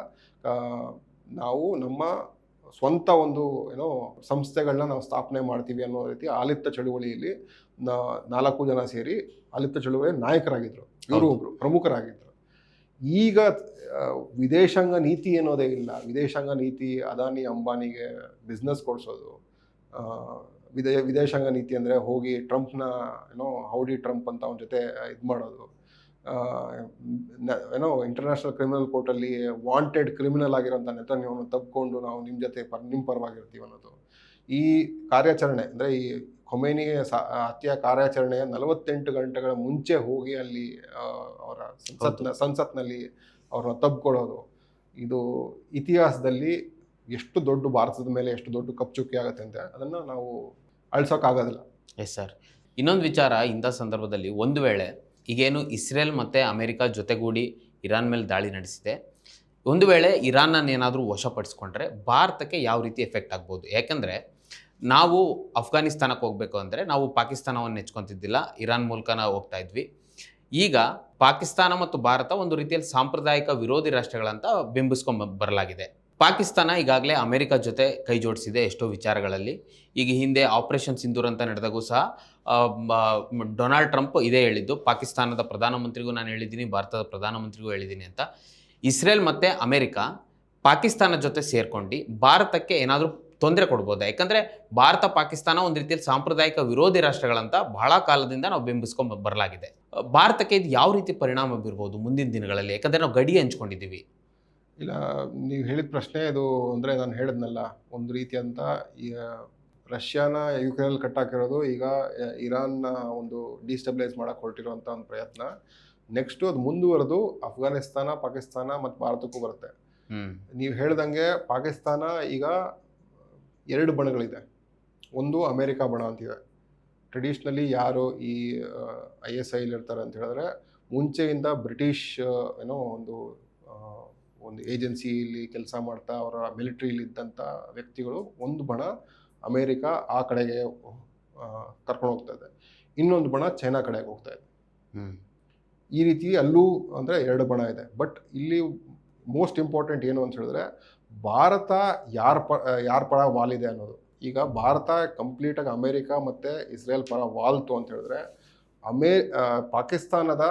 ನಾವು ನಮ್ಮ ಸ್ವಂತ ಒಂದು ಏನೋ ಸಂಸ್ಥೆಗಳನ್ನ ನಾವು ಸ್ಥಾಪನೆ ಮಾಡ್ತೀವಿ ಅನ್ನೋ ರೀತಿ ಆಲಿಪ್ತ ಚಳುವಳಿಯಲ್ಲಿ 4 ಜನ ಸೇರಿ ಆಲಿಪ್ತ ಚಳುವಳಿಯ ನಾಯಕರಾಗಿದ್ದರು. ಇವರು ಒಬ್ಬರು ಪ್ರಮುಖರಾಗಿದ್ದರು. ಈಗ ವಿದೇಶಾಂಗ ನೀತಿ ಅನ್ನೋದೇ ಇಲ್ಲ. ವಿದೇಶಾಂಗ ನೀತಿ ಅದಾನಿ ಅಂಬಾನಿಗೆ ಬಿಸ್ನೆಸ್ ಕೊಡಿಸೋದು. ವಿದೇಶಾಂಗ ನೀತಿ ಅಂದರೆ ಹೋಗಿ ಟ್ರಂಪ್ನ ಏನೋ ಹೌಡಿ ಟ್ರಂಪ್ ಅಂತ ಅವನ ಜೊತೆ ಇದು ಮಾಡೋದು. ಏನೋ ಇಂಟರ್ನ್ಯಾಷನಲ್ ಕ್ರಿಮಿನಲ್ ಕೋರ್ಟಲ್ಲಿ ವಾಂಟೆಡ್ ಕ್ರಿಮಿನಲ್ ಆಗಿರೋಂಥ ನೆತನ್ಯಾಹುವನ್ನು ತಬ್ಕೊಂಡು ನಾವು ನಿಮ್ಮ ಜೊತೆ ನಿಮ್ಮ ಪರವಾಗಿರ್ತೀವಿ ಅನ್ನೋದು. ಈ ಕಾರ್ಯಾಚರಣೆ ಅಂದರೆ ಈ ಖೊಮೇನಿ ಹತ್ಯೆ ಕಾರ್ಯಾಚರಣೆಯ 48 ಗಂಟೆಗಳ ಮುಂಚೆ ಹೋಗಿ ಅಲ್ಲಿ ಅವರ ಸಂಸತ್ನಲ್ಲಿ ಅವ್ರನ್ನ ತಬ್ಕೊಳ್ಳೋದು, ಇದು ಇತಿಹಾಸದಲ್ಲಿ ಎಷ್ಟು ದೊಡ್ಡ ಭಾರತದ ಮೇಲೆ ಎಷ್ಟು ದೊಡ್ಡ ಕಪ್ಚುಕ್ಕಿ ಆಗುತ್ತೆ ಅಂತ ಅದನ್ನು ನಾವು ಅಳಿಸೋಕ್ಕಾಗೋದಿಲ್ಲ. Yes sir. ಇನ್ನೊಂದು ವಿಚಾರ, ಇಂಥ ಸಂದರ್ಭದಲ್ಲಿ ಒಂದು ವೇಳೆ ಈಗೇನು ಇಸ್ರೇಲ್ ಮತ್ತು ಅಮೆರಿಕ ಜೊತೆಗೂಡಿ ಇರಾನ್ ಮೇಲೆ ದಾಳಿ ನಡೆಸಿದೆ, ಒಂದು ವೇಳೆ ಇರಾನನ್ನೇನಾದರೂ ವಶಪಡಿಸ್ಕೊಂಡ್ರೆ ಭಾರತಕ್ಕೆ ಯಾವ ರೀತಿ ಎಫೆಕ್ಟ್ ಆಗ್ಬೋದು? ಯಾಕೆಂದರೆ ನಾವು ಅಫ್ಘಾನಿಸ್ತಾನಕ್ಕೆ ಹೋಗಬೇಕು ಅಂದರೆ ನಾವು ಪಾಕಿಸ್ತಾನವನ್ನು ನೆಚ್ಕೊತಿದ್ದಿಲ್ಲ, ಇರಾನ್ ಮೂಲಕ ನಾವು ಹೋಗ್ತಾ ಇದ್ವಿ. ಈಗ ಪಾಕಿಸ್ತಾನ ಮತ್ತು ಭಾರತ ಒಂದು ರೀತಿಯಲ್ಲಿ ಸಾಂಪ್ರದಾಯಿಕ ವಿರೋಧಿ ರಾಷ್ಟ್ರಗಳಂತ ಬಿಂಬಿಸ್ಕೊಂಡು ಬರಲಾಗಿದೆ. ಪಾಕಿಸ್ತಾನ ಈಗಾಗಲೇ ಅಮೆರಿಕ ಜೊತೆ ಕೈ ಜೋಡಿಸಿದೆ ಎಷ್ಟೋ ವಿಚಾರಗಳಲ್ಲಿ. ಈಗ ಹಿಂದೆ ಆಪರೇಷನ್ ಸಿಂಧೂರ್ ಅಂತ ನಡೆದಾಗೂ ಸಹ ಡೊನಾಲ್ಡ್ ಟ್ರಂಪ್ ಇದೇ ಹೇಳಿದ್ದು, ಪಾಕಿಸ್ತಾನದ ಪ್ರಧಾನಮಂತ್ರಿಗೂ ನಾನು ಹೇಳಿದ್ದೀನಿ, ಭಾರತದ ಪ್ರಧಾನಮಂತ್ರಿಗೂ ಹೇಳಿದ್ದೀನಿ ಅಂತ. ಇಸ್ರೇಲ್ ಮತ್ತು ಅಮೆರಿಕ ಪಾಕಿಸ್ತಾನ ಜೊತೆ ಸೇರ್ಕೊಂಡು ಭಾರತಕ್ಕೆ ಏನಾದರೂ ತೊಂದರೆ ಕೊಡ್ಬೋದಾ? ಯಾಕಂದರೆ ಭಾರತ ಪಾಕಿಸ್ತಾನ ಒಂದು ರೀತಿಯಲ್ಲಿ ಸಾಂಪ್ರದಾಯಿಕ ವಿರೋಧಿ ರಾಷ್ಟ್ರಗಳಂತ ಬಹಳ ಕಾಲದಿಂದ ನಾವು ಬಿಂಬಿಸ್ಕೊಂಡು ಬರಲಾಗಿದೆ. ಭಾರತಕ್ಕೆ ಇದು ಯಾವ ರೀತಿ ಪರಿಣಾಮ ಬೀರ್ಬೋದು ಮುಂದಿನ ದಿನಗಳಲ್ಲಿ? ಯಾಕಂದರೆ ನಾವು ಗಡಿ ಹಂಚ್ಕೊಂಡಿದ್ದೀವಿ. ಇಲ್ಲ, ನೀವು ಹೇಳಿದ ಪ್ರಶ್ನೆ ಇದು. ಅಂದರೆ ನಾನು ಹೇಳಿದ್ನಲ್ಲ, ಒಂದು ರೀತಿಯಂತ ಈ ರಷ್ಯಾನ ಯುಕ್ರೇನಲ್ಲಿ ಕಟ್ಟಾಕಿರೋದು, ಈಗ ಇರಾನ್ನ ಒಂದು ಡಿಸ್ಟೆಬಿಲೈಸ್ ಮಾಡೋಕ್ಕೆ ಹೊರಟಿರೋಂಥ ಒಂದು ಪ್ರಯತ್ನ. ನೆಕ್ಸ್ಟು ಅದು ಮುಂದುವರೆದು ಅಫ್ಘಾನಿಸ್ತಾನ, ಪಾಕಿಸ್ತಾನ ಮತ್ತು ಭಾರತಕ್ಕೂ ಬರುತ್ತೆ. ನೀವು ಹೇಳ್ದಂಗೆ ಪಾಕಿಸ್ತಾನ ಈಗ 2 ಬಣಗಳಿದೆ. ಒಂದು ಅಮೇರಿಕಾ ಬಣ ಅಂತಿದೆ. ಟ್ರೆಡಿಷ್ನಲಿ ಯಾರು ಈ ISIL ಇರ್ತಾರೆ ಅಂತ ಹೇಳಿದ್ರೆ, ಮುಂಚೆಯಿಂದ ಬ್ರಿಟಿಷ್ ಏನೋ ಒಂದು ಏಜೆನ್ಸಿಯಲ್ಲಿ ಕೆಲಸ ಮಾಡ್ತಾ ಅವರ ಮಿಲಿಟ್ರಿಯಲ್ಲಿ ಇದ್ದಂಥ ವ್ಯಕ್ತಿಗಳು ಒಂದು ಬಣ ಅಮೇರಿಕಾ ಆ ಕಡೆಗೆ ಕರ್ಕೊಂಡು ಹೋಗ್ತಾ ಇದೆ. ಇನ್ನೊಂದು ಬಣ ಚೈನಾ ಕಡೆಗೆ ಹೋಗ್ತಾ ಇದೆ. ಈ ರೀತಿ ಅಲ್ಲೂ ಅಂದರೆ 2 ಬಣ ಇದೆ. ಬಟ್ ಇಲ್ಲಿ ಮೋಸ್ಟ್ ಇಂಪಾರ್ಟೆಂಟ್ ಏನು ಅಂತ ಹೇಳಿದ್ರೆ, ಭಾರತ ಯಾರ ಪರ ವಾಲಿದೆ ಅನ್ನೋದು. ಈಗ ಭಾರತ ಕಂಪ್ಲೀಟಾಗಿ ಅಮೇರಿಕಾ ಮತ್ತು ಇಸ್ರೇಲ್ ಪರ ವಾಲ್ತು ಅಂತ ಹೇಳಿದ್ರೆ, ಪಾಕಿಸ್ತಾನದ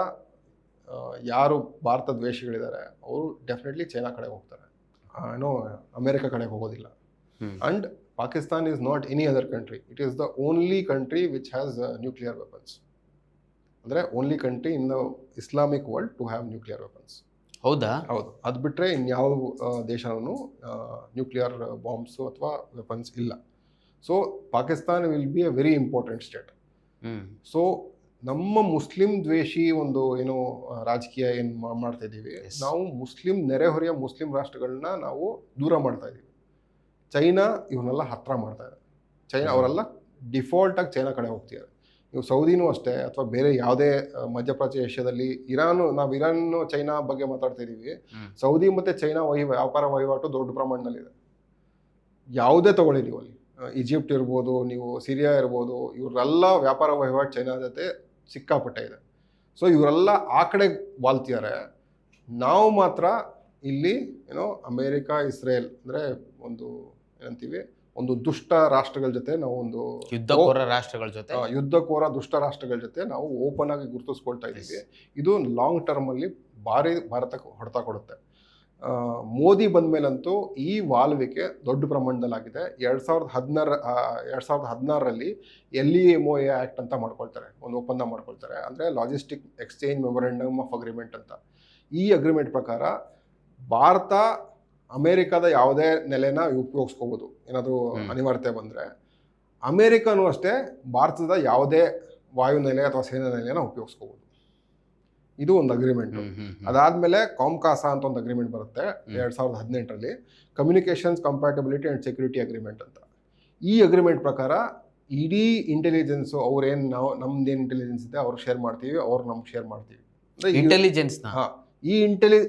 ಯಾರು ಭಾರತ ದ್ವೇಷಿಗಳಿದ್ದಾರೆ ಅವರು ಡೆಫಿನೆಟ್ಲಿ ಚೈನಾ ಕಡೆಗೆ ಹೋಗ್ತಾರೆ, ಏನೋ ಅಮೇರಿಕಾ ಕಡೆಗೆ ಹೋಗೋದಿಲ್ಲ. And Pakistan is not any other country, it is the only country which has nuclear weapons. ಅಂದರೆ only country in the Islamic world to have nuclear weapons. ಹೌದಾ? ಹೌದು. ಅದು ಬಿಟ್ಟರೆ ಇನ್ಯಾವ ದೇಶನೂ ನ್ಯೂಕ್ಲಿಯರ್ ಬಾಂಬ್ಸು ಅಥವಾ ವೆಪನ್ಸ್ ಇಲ್ಲ. So Pakistan will be A very important state. So ನಮ್ಮ Muslim ದ್ವೇಷಿ ಒಂದು ಏನು ರಾಜಕೀಯ ಏನು ಮಾಡ್ತಾ ಇದ್ದೀವಿ, ನಾವು ಮುಸ್ಲಿಂ ನೆರೆಹೊರೆಯ ಮುಸ್ಲಿಂ ರಾಷ್ಟ್ರಗಳನ್ನ ನಾವು ದೂರ ಮಾಡ್ತಾ ಇದ್ದೀವಿ. ಚೈನಾ ಇವನ್ನೆಲ್ಲ ಹತ್ರ ಮಾಡ್ತಾ ಇದೆ. ಚೈನಾ ಅವರೆಲ್ಲ ಡಿಫಾಲ್ಟಾಗಿ ಚೈನಾ ಕಡೆ ಹೋಗ್ತಿದ್ದಾರೆ. ನೀವು ಸೌದಿನೂ ಅಷ್ಟೇ ಅಥವಾ ಬೇರೆ ಯಾವುದೇ ಮಧ್ಯಪ್ರಾಚ್ಯ ಏಷ್ಯಾದಲ್ಲಿ ನಾವು ಇರಾನ್ ಚೈನಾ ಬಗ್ಗೆ ಮಾತಾಡ್ತಾ ಇದ್ದೀವಿ. ಸೌದಿ ಮತ್ತು ಚೈನಾ ವ್ಯಾಪಾರ ವಹಿವಾಟು ದೊಡ್ಡ ಪ್ರಮಾಣದಲ್ಲಿದೆ. ಯಾವುದೇ ತಗೊಳ್ಳಿ ನೀವು ಅಲ್ಲಿ ಈಜಿಪ್ಟ್ ಇರ್ಬೋದು, ನೀವು ಸಿರಿಯಾ ಇರ್ಬೋದು, ಇವರೆಲ್ಲ ವ್ಯಾಪಾರ ವಹಿವಾಟು ಚೈನಾ ಜೊತೆ ಸಿಕ್ಕಾಪಟ್ಟೆ ಇದೆ. ಸೊ ಇವರೆಲ್ಲ ಆ ಕಡೆ ವಾಲ್ತಿದ್ದಾರೆ. ನಾವು ಮಾತ್ರ ಇಲ್ಲಿ ಅಮೇರಿಕಾ ಇಸ್ರೇಲ್ ಅಂದರೆ ಒಂದು ದುಷ್ಟ ರಾಷ್ಟ್ರಗಳ ಜೊತೆ ನಾವು ಯುದ್ಧಕೋರ ರಾಷ್ಟ್ರಗಳ ಜೊತೆ ಯುದ್ಧಕೋರ ದುಷ್ಟ ರಾಷ್ಟ್ರಗಳ ಜೊತೆ ನಾವು ಓಪನ್ ಆಗಿ ಗುರುತಿಸ್ಕೊಳ್ತಾ ಇದ್ದೀವಿ. ಇದು ಲಾಂಗ್ ಟರ್ಮಲ್ಲಿ ಭಾರಿ ಭಾರತಕ್ಕೆ ಹೊಡೆತ ಕೊಡುತ್ತೆ. ಮೋದಿ ಬಂದ ಮೇಲಂತೂ ಈ ವಾಲ್ವಿಕೆ ದೊಡ್ಡ ಪ್ರಮಾಣದಲ್ಲಾಗಿದೆ. 2016ರಲ್ಲಿ LEMOA ಆ್ಯಕ್ಟ್ ಅಂತ ಮಾಡ್ಕೊಳ್ತಾರೆ, ಒಂದು ಒಪ್ಪಂದ ಮಾಡ್ಕೊಳ್ತಾರೆ. ಅಂದರೆ logistic exchange memorandum of agreement ಅಂತ. ಈ ಅಗ್ರಿಮೆಂಟ್ ಪ್ರಕಾರ ಭಾರತ ಅಮೇರಿಕಾದ ಯಾವುದೇ ನೆಲೆನ ಉಪಯೋಗಿಸ್ಕೋಬೋದು ಏನಾದರೂ ಅನಿವಾರ್ಯತೆ ಬಂದರೆ. ಅಮೇರಿಕನೂ ಅಷ್ಟೇ ಭಾರತದ ಯಾವುದೇ ವಾಯುನೆಲೆ ಅಥವಾ ಸೇನಾ ನೆಲೆನ ಉಪಯೋಗಿಸ್ಕೋಬೋದು. ಇದು ಒಂದು ಅಗ್ರಿಮೆಂಟ್. ಅದಾದ್ಮೇಲೆ ಕಾಮ್ಕಾಸಾ ಅಂತ ಒಂದು ಅಗ್ರಿಮೆಂಟ್ ಬರುತ್ತೆ 2018ರಲ್ಲಿ, communications compatibility and security agreement ಅಂತ. ಈ ಅಗ್ರಿಮೆಂಟ್ ಪ್ರಕಾರ ಇಡೀ ಇಂಟೆಲಿಜೆನ್ಸು ಅವ್ರೇನು ನಮ್ದೇನು ಇಂಟೆಲಿಜೆನ್ಸ್ ಇದೆ ಅವ್ರಿಗೆ ಶೇರ್ ಮಾಡ್ತೀವಿ, ಅವ್ರು ನಮ್ಗೆ ಶೇರ್ ಮಾಡ್ತೀವಿ. ಇಂಟೆಲಿಜೆನ್ಸ್ನ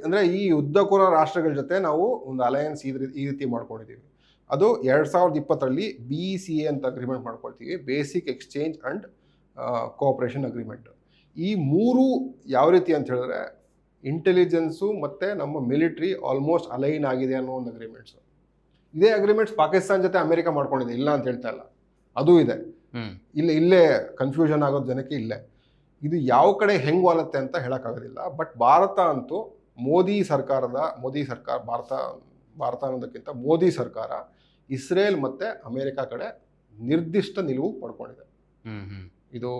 ಅಂದರೆ ಈ ಯುದ್ಧಕೋರ ರಾಷ್ಟ್ರಗಳ ಜೊತೆ ನಾವು ಒಂದು ಅಲಯನ್ಸ್ ಈ ರೀತಿ ಮಾಡ್ಕೊಂಡಿದ್ದೀವಿ. ಅದು 2020ರಲ್ಲಿ BECA ಅಂತ ಅಗ್ರಿಮೆಂಟ್ ಮಾಡ್ಕೊಳ್ತೀವಿ, basic exchange and cooperation agreement. ಈ ಮೂರು ಯಾವ ರೀತಿ ಅಂತ ಹೇಳಿದ್ರೆ ಇಂಟೆಲಿಜೆನ್ಸು ಮತ್ತು ನಮ್ಮ ಮಿಲಿಟ್ರಿ ಆಲ್ಮೋಸ್ಟ್ ಅಲೈನ್ ಆಗಿದೆ ಅನ್ನೋ ಒಂದು ಅಗ್ರಿಮೆಂಟ್ಸು. ಇದೇ ಅಗ್ರಿಮೆಂಟ್ಸ್ ಪಾಕಿಸ್ತಾನ ಜೊತೆ ಅಮೆರಿಕ ಮಾಡ್ಕೊಂಡಿದೆ, ಇಲ್ಲ ಅಂತ ಹೇಳ್ತಾ ಇಲ್ಲ, ಅದೂ ಇದೆ. ಇಲ್ಲೇ ಕನ್ಫ್ಯೂಷನ್ ಆಗೋದು ಜನಕ್ಕೆ ಇಲ್ಲೇ. ಇದು ಯಾವ ಕಡೆ ಹೆಂಗೆ ವಾಲತ್ತೆ ಅಂತ ಹೇಳೋಕ್ಕಾಗೋದಿಲ್ಲ. ಬಟ್ ಭಾರತ ಅಂತೂ ಮೋದಿ ಸರ್ಕಾರ ಭಾರತ ಅನ್ನೋದಕ್ಕಿಂತ ಮೋದಿ ಸರ್ಕಾರ ಇಸ್ರೇಲ್ ಮತ್ತು ಅಮೇರಿಕಾ ಕಡೆ ನಿರ್ದಿಷ್ಟ ನಿಲುವು ಪಡ್ಕೊಂಡಿದೆ. ಇದು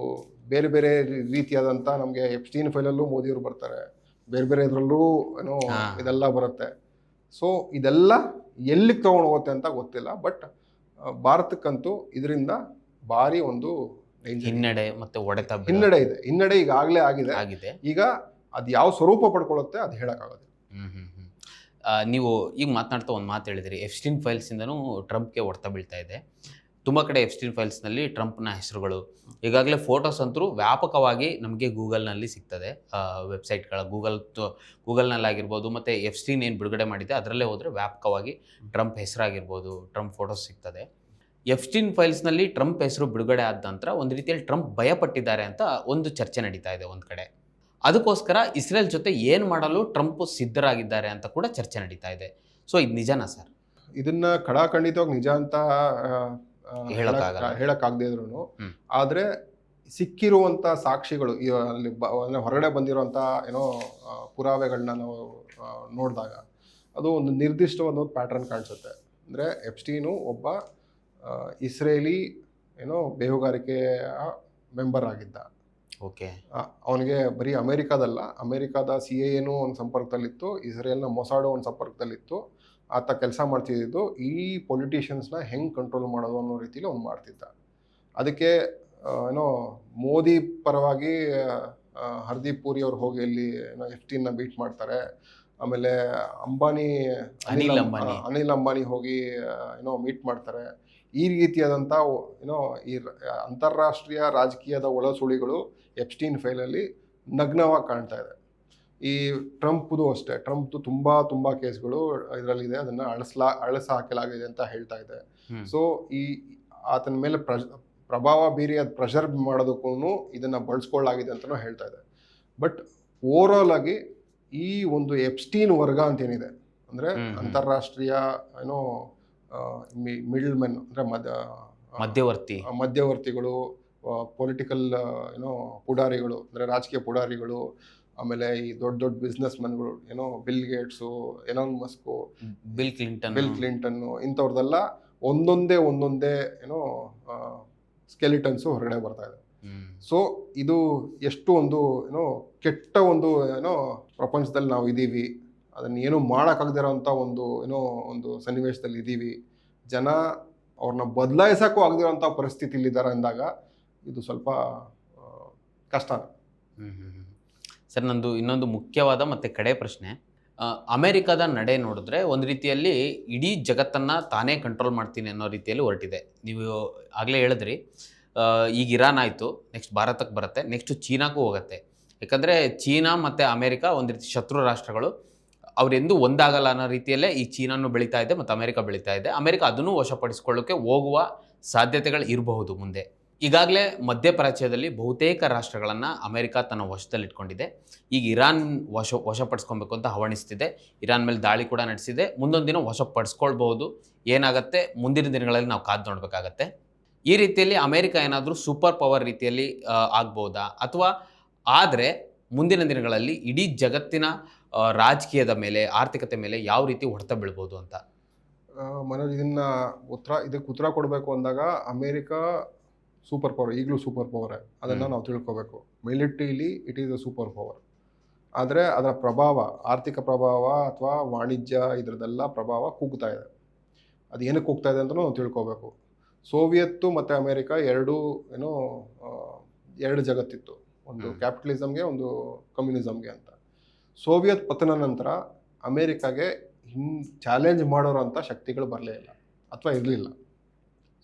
ಬೇರೆ ಬೇರೆ ರೀತಿಯಾದಂಥ ನಮಗೆ ಎಪ್ಸ್ಟೀನ್ ಫೈಲಲ್ಲೂ ಮೋದಿಯವರು ಬರ್ತಾರೆ, ಬೇರೆ ಬೇರೆ ಇದರಲ್ಲೂ ಇದೆಲ್ಲ ಬರುತ್ತೆ. ಸೊ ಇದೆಲ್ಲ ಎಲ್ಲಿಗೆ ತೊಗೊಂಡು ಹೋಗುತ್ತೆ ಅಂತ ಗೊತ್ತಿಲ್ಲ. ಬಟ್ ಭಾರತಕ್ಕಂತೂ ಇದರಿಂದ ಭಾರಿ ಒಂದು ಹಿನ್ನಡೆ ಮತ್ತು ಹಿನ್ನಡೆ ಈಗಾಗಲೇ ಆಗಿದೆ. ಈಗ ಅದು ಯಾವ ಸ್ವರೂಪ ಪಡ್ಕೊಳ್ಳುತ್ತೆ ಅದು ಹೇಳೋಕ್ಕಾಗೋದಿಲ್ಲ. ನೀವು ಈಗ ಮಾತನಾಡ್ತಾ ಒಂದು ಮಾತು ಹೇಳಿದಿರಿ, ಎಪ್ಸ್ಟೀನ್ ಫೈಲ್ಸಿಂದನೂ ಟ್ರಂಪ್ಗೆ ಹೊಡೆತ ಬೀಳ್ತಾ ಇದೆ. ತುಂಬ ಕಡೆ ಎಪ್ಸ್ಟೀನ್ ಫೈಲ್ಸ್ನಲ್ಲಿ ಟ್ರಂಪ್ನ ಹೆಸರುಗಳು ಈಗಾಗಲೇ ಫೋಟೋಸ್ ಅಂತೂ ವ್ಯಾಪಕವಾಗಿ ನಮಗೆ ಗೂಗಲ್ನಲ್ಲಿ ಸಿಗ್ತದೆ. ವೆಬ್ಸೈಟ್ಗಳ ಗೂಗಲ್ನಲ್ಲಾಗಿರ್ಬೋದು, ಮತ್ತು ಎಪ್ಸ್ಟೀನ್ ಏನು ಬಿಡುಗಡೆ ಮಾಡಿದೆ ಅದರಲ್ಲೇ ಹೋದರೆ ವ್ಯಾಪಕವಾಗಿ ಟ್ರಂಪ್ ಹೆಸರಾಗಿರ್ಬೋದು, ಟ್ರಂಪ್ ಫೋಟೋಸ್ ಸಿಗ್ತದೆ. ಎಪ್ಸ್ಟೀನ್ ಫೈಲ್ಸ್ನಲ್ಲಿ ಟ್ರಂಪ್ ಹೆಸರು ಬಿಡುಗಡೆ ಆದ ನಂತರ ಒಂದು ರೀತಿಯಲ್ಲಿ ಟ್ರಂಪ್ ಭಯಪಟ್ಟಿದ್ದಾರೆ ಅಂತ ಒಂದು ಚರ್ಚೆ ನಡೀತಾ ಇದೆ ಒಂದು ಕಡೆ. ಅದಕ್ಕೋಸ್ಕರ ಇಸ್ರೇಲ್ ಜೊತೆ ಏನು ಮಾಡಲು ಟ್ರಂಪ್ ಸಿದ್ಧರಾಗಿದ್ದಾರೆ ಅಂತ ಕೂಡ ಚರ್ಚೆ ನಡೀತಾ ಇದೆ. ಸೊ ಇದು ನಿಜನಾ ಸರ್? ಇದನ್ನ ಖಡಾಖಂಡಿತವಾಗಿ ನಿಜ ಅಂತ ಹೇಳಕ್ಕಾಗದೇ ಇದ್ರು, ಆದರೆ ಸಿಕ್ಕಿರುವಂಥ ಸಾಕ್ಷಿಗಳು ಅಲ್ಲಿ ಹೊರಗಡೆ ಬಂದಿರುವಂಥ ಪುರಾವೆಗಳನ್ನ ನಾವು ನೋಡಿದಾಗ ಅದು ಒಂದು ನಿರ್ದಿಷ್ಟವಾದ ಒಂದು ಪ್ಯಾಟ್ರನ್ ಕಾಣಿಸುತ್ತೆ. ಅಂದರೆ ಎಪ್ಸ್ಟೀನು ಒಬ್ಬ ಇಸ್ರೇಲಿ ಬೇಹುಗಾರಿಕೆಯ ಮೆಂಬರ್ ಆಗಿದ್ದ. ಓಕೆ, ಅವನಿಗೆ ಬರೀ ಅಮೇರಿಕಾದ CIAನೂ ಒಂದು ಸಂಪರ್ಕದಲ್ಲಿತ್ತು, ಇಸ್ರೇಲ್ನ ಮೊಸಾಡೋ ಒಂದು ಸಂಪರ್ಕದಲ್ಲಿತ್ತು. ಆತ ಕೆಲಸ ಮಾಡ್ತಿದ್ದು ಈ ಪೊಲಿಟಿಷಿಯನ್ಸ್ನ ಹೆಂಗೆ ಕಂಟ್ರೋಲ್ ಮಾಡೋದು ಅನ್ನೋ ರೀತಿಲಿ ಅವ್ನು ಮಾಡ್ತಿದ್ದ. ಅದಕ್ಕೆ ಮೋದಿ ಪರವಾಗಿ ಹರ್ದೀಪ್ ಪುರಿ ಅವ್ರು ಹೋಗಿ ಇಲ್ಲಿ ಎಪ್ಸ್ಟೀನ್ನ ಬೀಟ್ ಮಾಡ್ತಾರೆ. ಆಮೇಲೆ ಅನಿಲ್ ಅಂಬಾನಿ ಹೋಗಿ ಮೀಟ್ ಮಾಡ್ತಾರೆ. ಈ ರೀತಿಯಾದಂಥ ಈ ಅಂತಾರಾಷ್ಟ್ರೀಯ ರಾಜಕೀಯದ ಒಳಸುಳಿಗಳು ಎಪ್ಸ್ಟೀನ್ ಫೈಲಲ್ಲಿ ನಗ್ನವಾಗಿ ಕಾಣ್ತಾ ಇದೆ. ಈ ಟ್ರಂಪ್ದು ಅಷ್ಟೇ, ಟ್ರಂಪ್ದು ತುಂಬ ಕೇಸ್ಗಳು ಇದರಲ್ಲಿದೆ, ಅದನ್ನು ಅಳಸ ಹಾಕಲಾಗಿದೆ ಅಂತ ಹೇಳ್ತಾ ಇದೆ. ಸೊ ಆತನ ಮೇಲೆ ಪ್ರಭಾವ ಬೀರಿ ಅದು ಪ್ರೆಷರ್ ಮಾಡೋದಕ್ಕೂ ಇದನ್ನು ಬಳಸ್ಕೊಳ್ಳಾಗಿದೆ ಅಂತಲೂ ಹೇಳ್ತಾ ಇದೆ. ಬಟ್ ಓವರಾಲ್ ಆಗಿ ಈ ಒಂದು ಎಪ್ಸ್ಟೀನ್ ವರ್ಗ ಅಂತೇನಿದೆ, ಅಂದರೆ ಅಂತಾರಾಷ್ಟ್ರೀಯ ಮಿಡಲ್ ಮೆನ್, ಅಂದರೆ ಮಧ್ಯವರ್ತಿಗಳು, ಪೊಲಿಟಿಕಲ್ ಪುಡಾರಿಗಳು, ಅಂದರೆ ರಾಜಕೀಯ ಪುಡಾರಿಗಳು, ಆಮೇಲೆ ಈ ದೊಡ್ಡ ಬಿಸ್ನೆಸ್ ಮೆನ್ಗಳು, Bill Gates, Elon Musk, Bill Clinton, ಇಂಥವ್ರದ್ದೆಲ್ಲ ಒಂದೊಂದೇ ಸ್ಕೆಲಿಟನ್ಸು ಹೊರಗಡೆ ಬರ್ತಾ ಇದೆ. ಸೊ ಇದು ಎಷ್ಟು ಒಂದು ಕೆಟ್ಟ ಒಂದು ಪ್ರಪಂಚದಲ್ಲಿ ನಾವು ಇದ್ದೀವಿ, ಅದನ್ನು ಏನೂ ಮಾಡೋಕ್ಕಾಗದಿರೋಂಥ ಒಂದು ಸನ್ನಿವೇಶದಲ್ಲಿ ಇದ್ದೀವಿ. ಜನ ಅವ್ರನ್ನ ಬದಲಾಯಿಸೋಕ್ಕೂ ಆಗದಿರೋಂಥ ಪರಿಸ್ಥಿತಿಲಿದ್ದಾರೆ ಅಂದಾಗ ಇದು ಸ್ವಲ್ಪ ಕಷ್ಟ. ಸರ್, ನಂದು ಇನ್ನೊಂದು ಮುಖ್ಯವಾದ ಮತ್ತು ಕಡೆ ಪ್ರಶ್ನೆ. ಅಮೆರಿಕದ ನಡೆ ನೋಡಿದ್ರೆ ಒಂದು ರೀತಿಯಲ್ಲಿ ಇಡೀ ಜಗತ್ತನ್ನು ತಾನೇ ಕಂಟ್ರೋಲ್ ಮಾಡ್ತೀನಿ ಅನ್ನೋ ರೀತಿಯಲ್ಲಿ ಹೊರಟಿದೆ. ನೀವು ಆಗಲೇ ಹೇಳಿದ್ರಿ, ಈಗ ಇರಾನ್ ಆಯಿತು, ನೆಕ್ಸ್ಟ್ ಭಾರತಕ್ಕೆ ಬರುತ್ತೆ, ನೆಕ್ಸ್ಟ್ ಚೀನಾಕ್ಕೂ ಹೋಗುತ್ತೆ. ಯಾಕಂದರೆ ಚೀನಾ ಮತ್ತು ಅಮೇರಿಕಾ ಒಂದು ರೀತಿ ಶತ್ರು ರಾಷ್ಟ್ರಗಳು. ಅವರೆಂದೂ ಒಂದಾಗಲ್ಲ ಅನ್ನೋ ರೀತಿಯಲ್ಲೇ ಈ ಚೀನಾನು ಬೆಳೀತಾ ಇದೆ ಮತ್ತು ಅಮೇರಿಕ ಬೆಳೀತಾ ಇದೆ. ಅಮೇರಿಕ ಅದನ್ನು ವಶಪಡಿಸ್ಕೊಳ್ಳೋಕ್ಕೆ ಹೋಗುವ ಸಾಧ್ಯತೆಗಳು ಇರಬಹುದು ಮುಂದೆ. ಈಗಾಗಲೇ ಮಧ್ಯಪ್ರಾಚ್ಯದಲ್ಲಿ ಬಹುತೇಕ ರಾಷ್ಟ್ರಗಳನ್ನು ಅಮೇರಿಕ ತನ್ನ ವಶದಲ್ಲಿಟ್ಕೊಂಡಿದೆ. ಈಗ ಇರಾನ್ ವಶಪಡಿಸ್ಕೊಬೇಕು ಅಂತ ಹವಣಿಸ್ತಿದೆ. ಇರಾನ್ ಮೇಲೆ ದಾಳಿ ಕೂಡ ನಡೆಸಿದೆ. ಮುಂದೊಂದು ದಿನ ವಶಪಡಿಸ್ಕೊಳ್ಬಹುದು. ಏನಾಗುತ್ತೆ ಮುಂದಿನ ದಿನಗಳಲ್ಲಿ ನಾವು ಕಾದು ನೋಡಬೇಕಾಗತ್ತೆ. ಈ ರೀತಿಯಲ್ಲಿ ಅಮೇರಿಕ ಏನಾದರೂ ಸೂಪರ್ ಪವರ್ ರೀತಿಯಲ್ಲಿ ಆಗ್ಬೋದಾ, ಅಥವಾ ಆದರೆ ಮುಂದಿನ ದಿನಗಳಲ್ಲಿ ಇಡೀ ಜಗತ್ತಿನ ರಾಜಕೀಯದ ಮೇಲೆ, ಆರ್ಥಿಕತೆ ಮೇಲೆ ಯಾವ ರೀತಿ ಹೊಡೆತ ಬೀಳ್ಬೋದು ಅಂತ? ಮನೋಜ್, ಇದಕ್ಕೆ ಉತ್ತರ ಕೊಡಬೇಕು ಅಂದಾಗ ಅಮೇರಿಕ ಸೂಪರ್ ಪವರ್, ಈಗಲೂ ಸೂಪರ್ ಪವರೇ, ಅದನ್ನು ನಾವು ತಿಳ್ಕೊಬೇಕು. Militarily it is a super power. ಆದರೆ ಅದರ ಪ್ರಭಾವ, ಆರ್ಥಿಕ ಪ್ರಭಾವ ಅಥವಾ ವಾಣಿಜ್ಯ ಇದರದೆಲ್ಲ ಪ್ರಭಾವ ಕುಗ್ತಾ ಇದೆ. ಅದು ಏನಕ್ಕೆ ಕುಗ್ತಾ ಇದೆ ಅಂತಲೂ ನಾವು ತಿಳ್ಕೊಬೇಕು. ಸೋವಿಯತ್ತು ಮತ್ತು ಅಮೇರಿಕ ಎರಡು ಜಗತ್ತಿತ್ತು. ಒಂದು ಕ್ಯಾಪಿಟಲಿಸಮ್ಗೆ, ಒಂದು ಕಮ್ಯುನಿಸಮ್ಗೆ ಅಂತ. ಸೋವಿಯತ್ ಪತನ ನಂತರ ಅಮೇರಿಕಾಗೆ ಚಾಲೆಂಜ್ ಮಾಡೋರಂಥ ಶಕ್ತಿಗಳು ಬರಲೇ ಇಲ್ಲ ಅಥವಾ ಇರಲಿಲ್ಲ.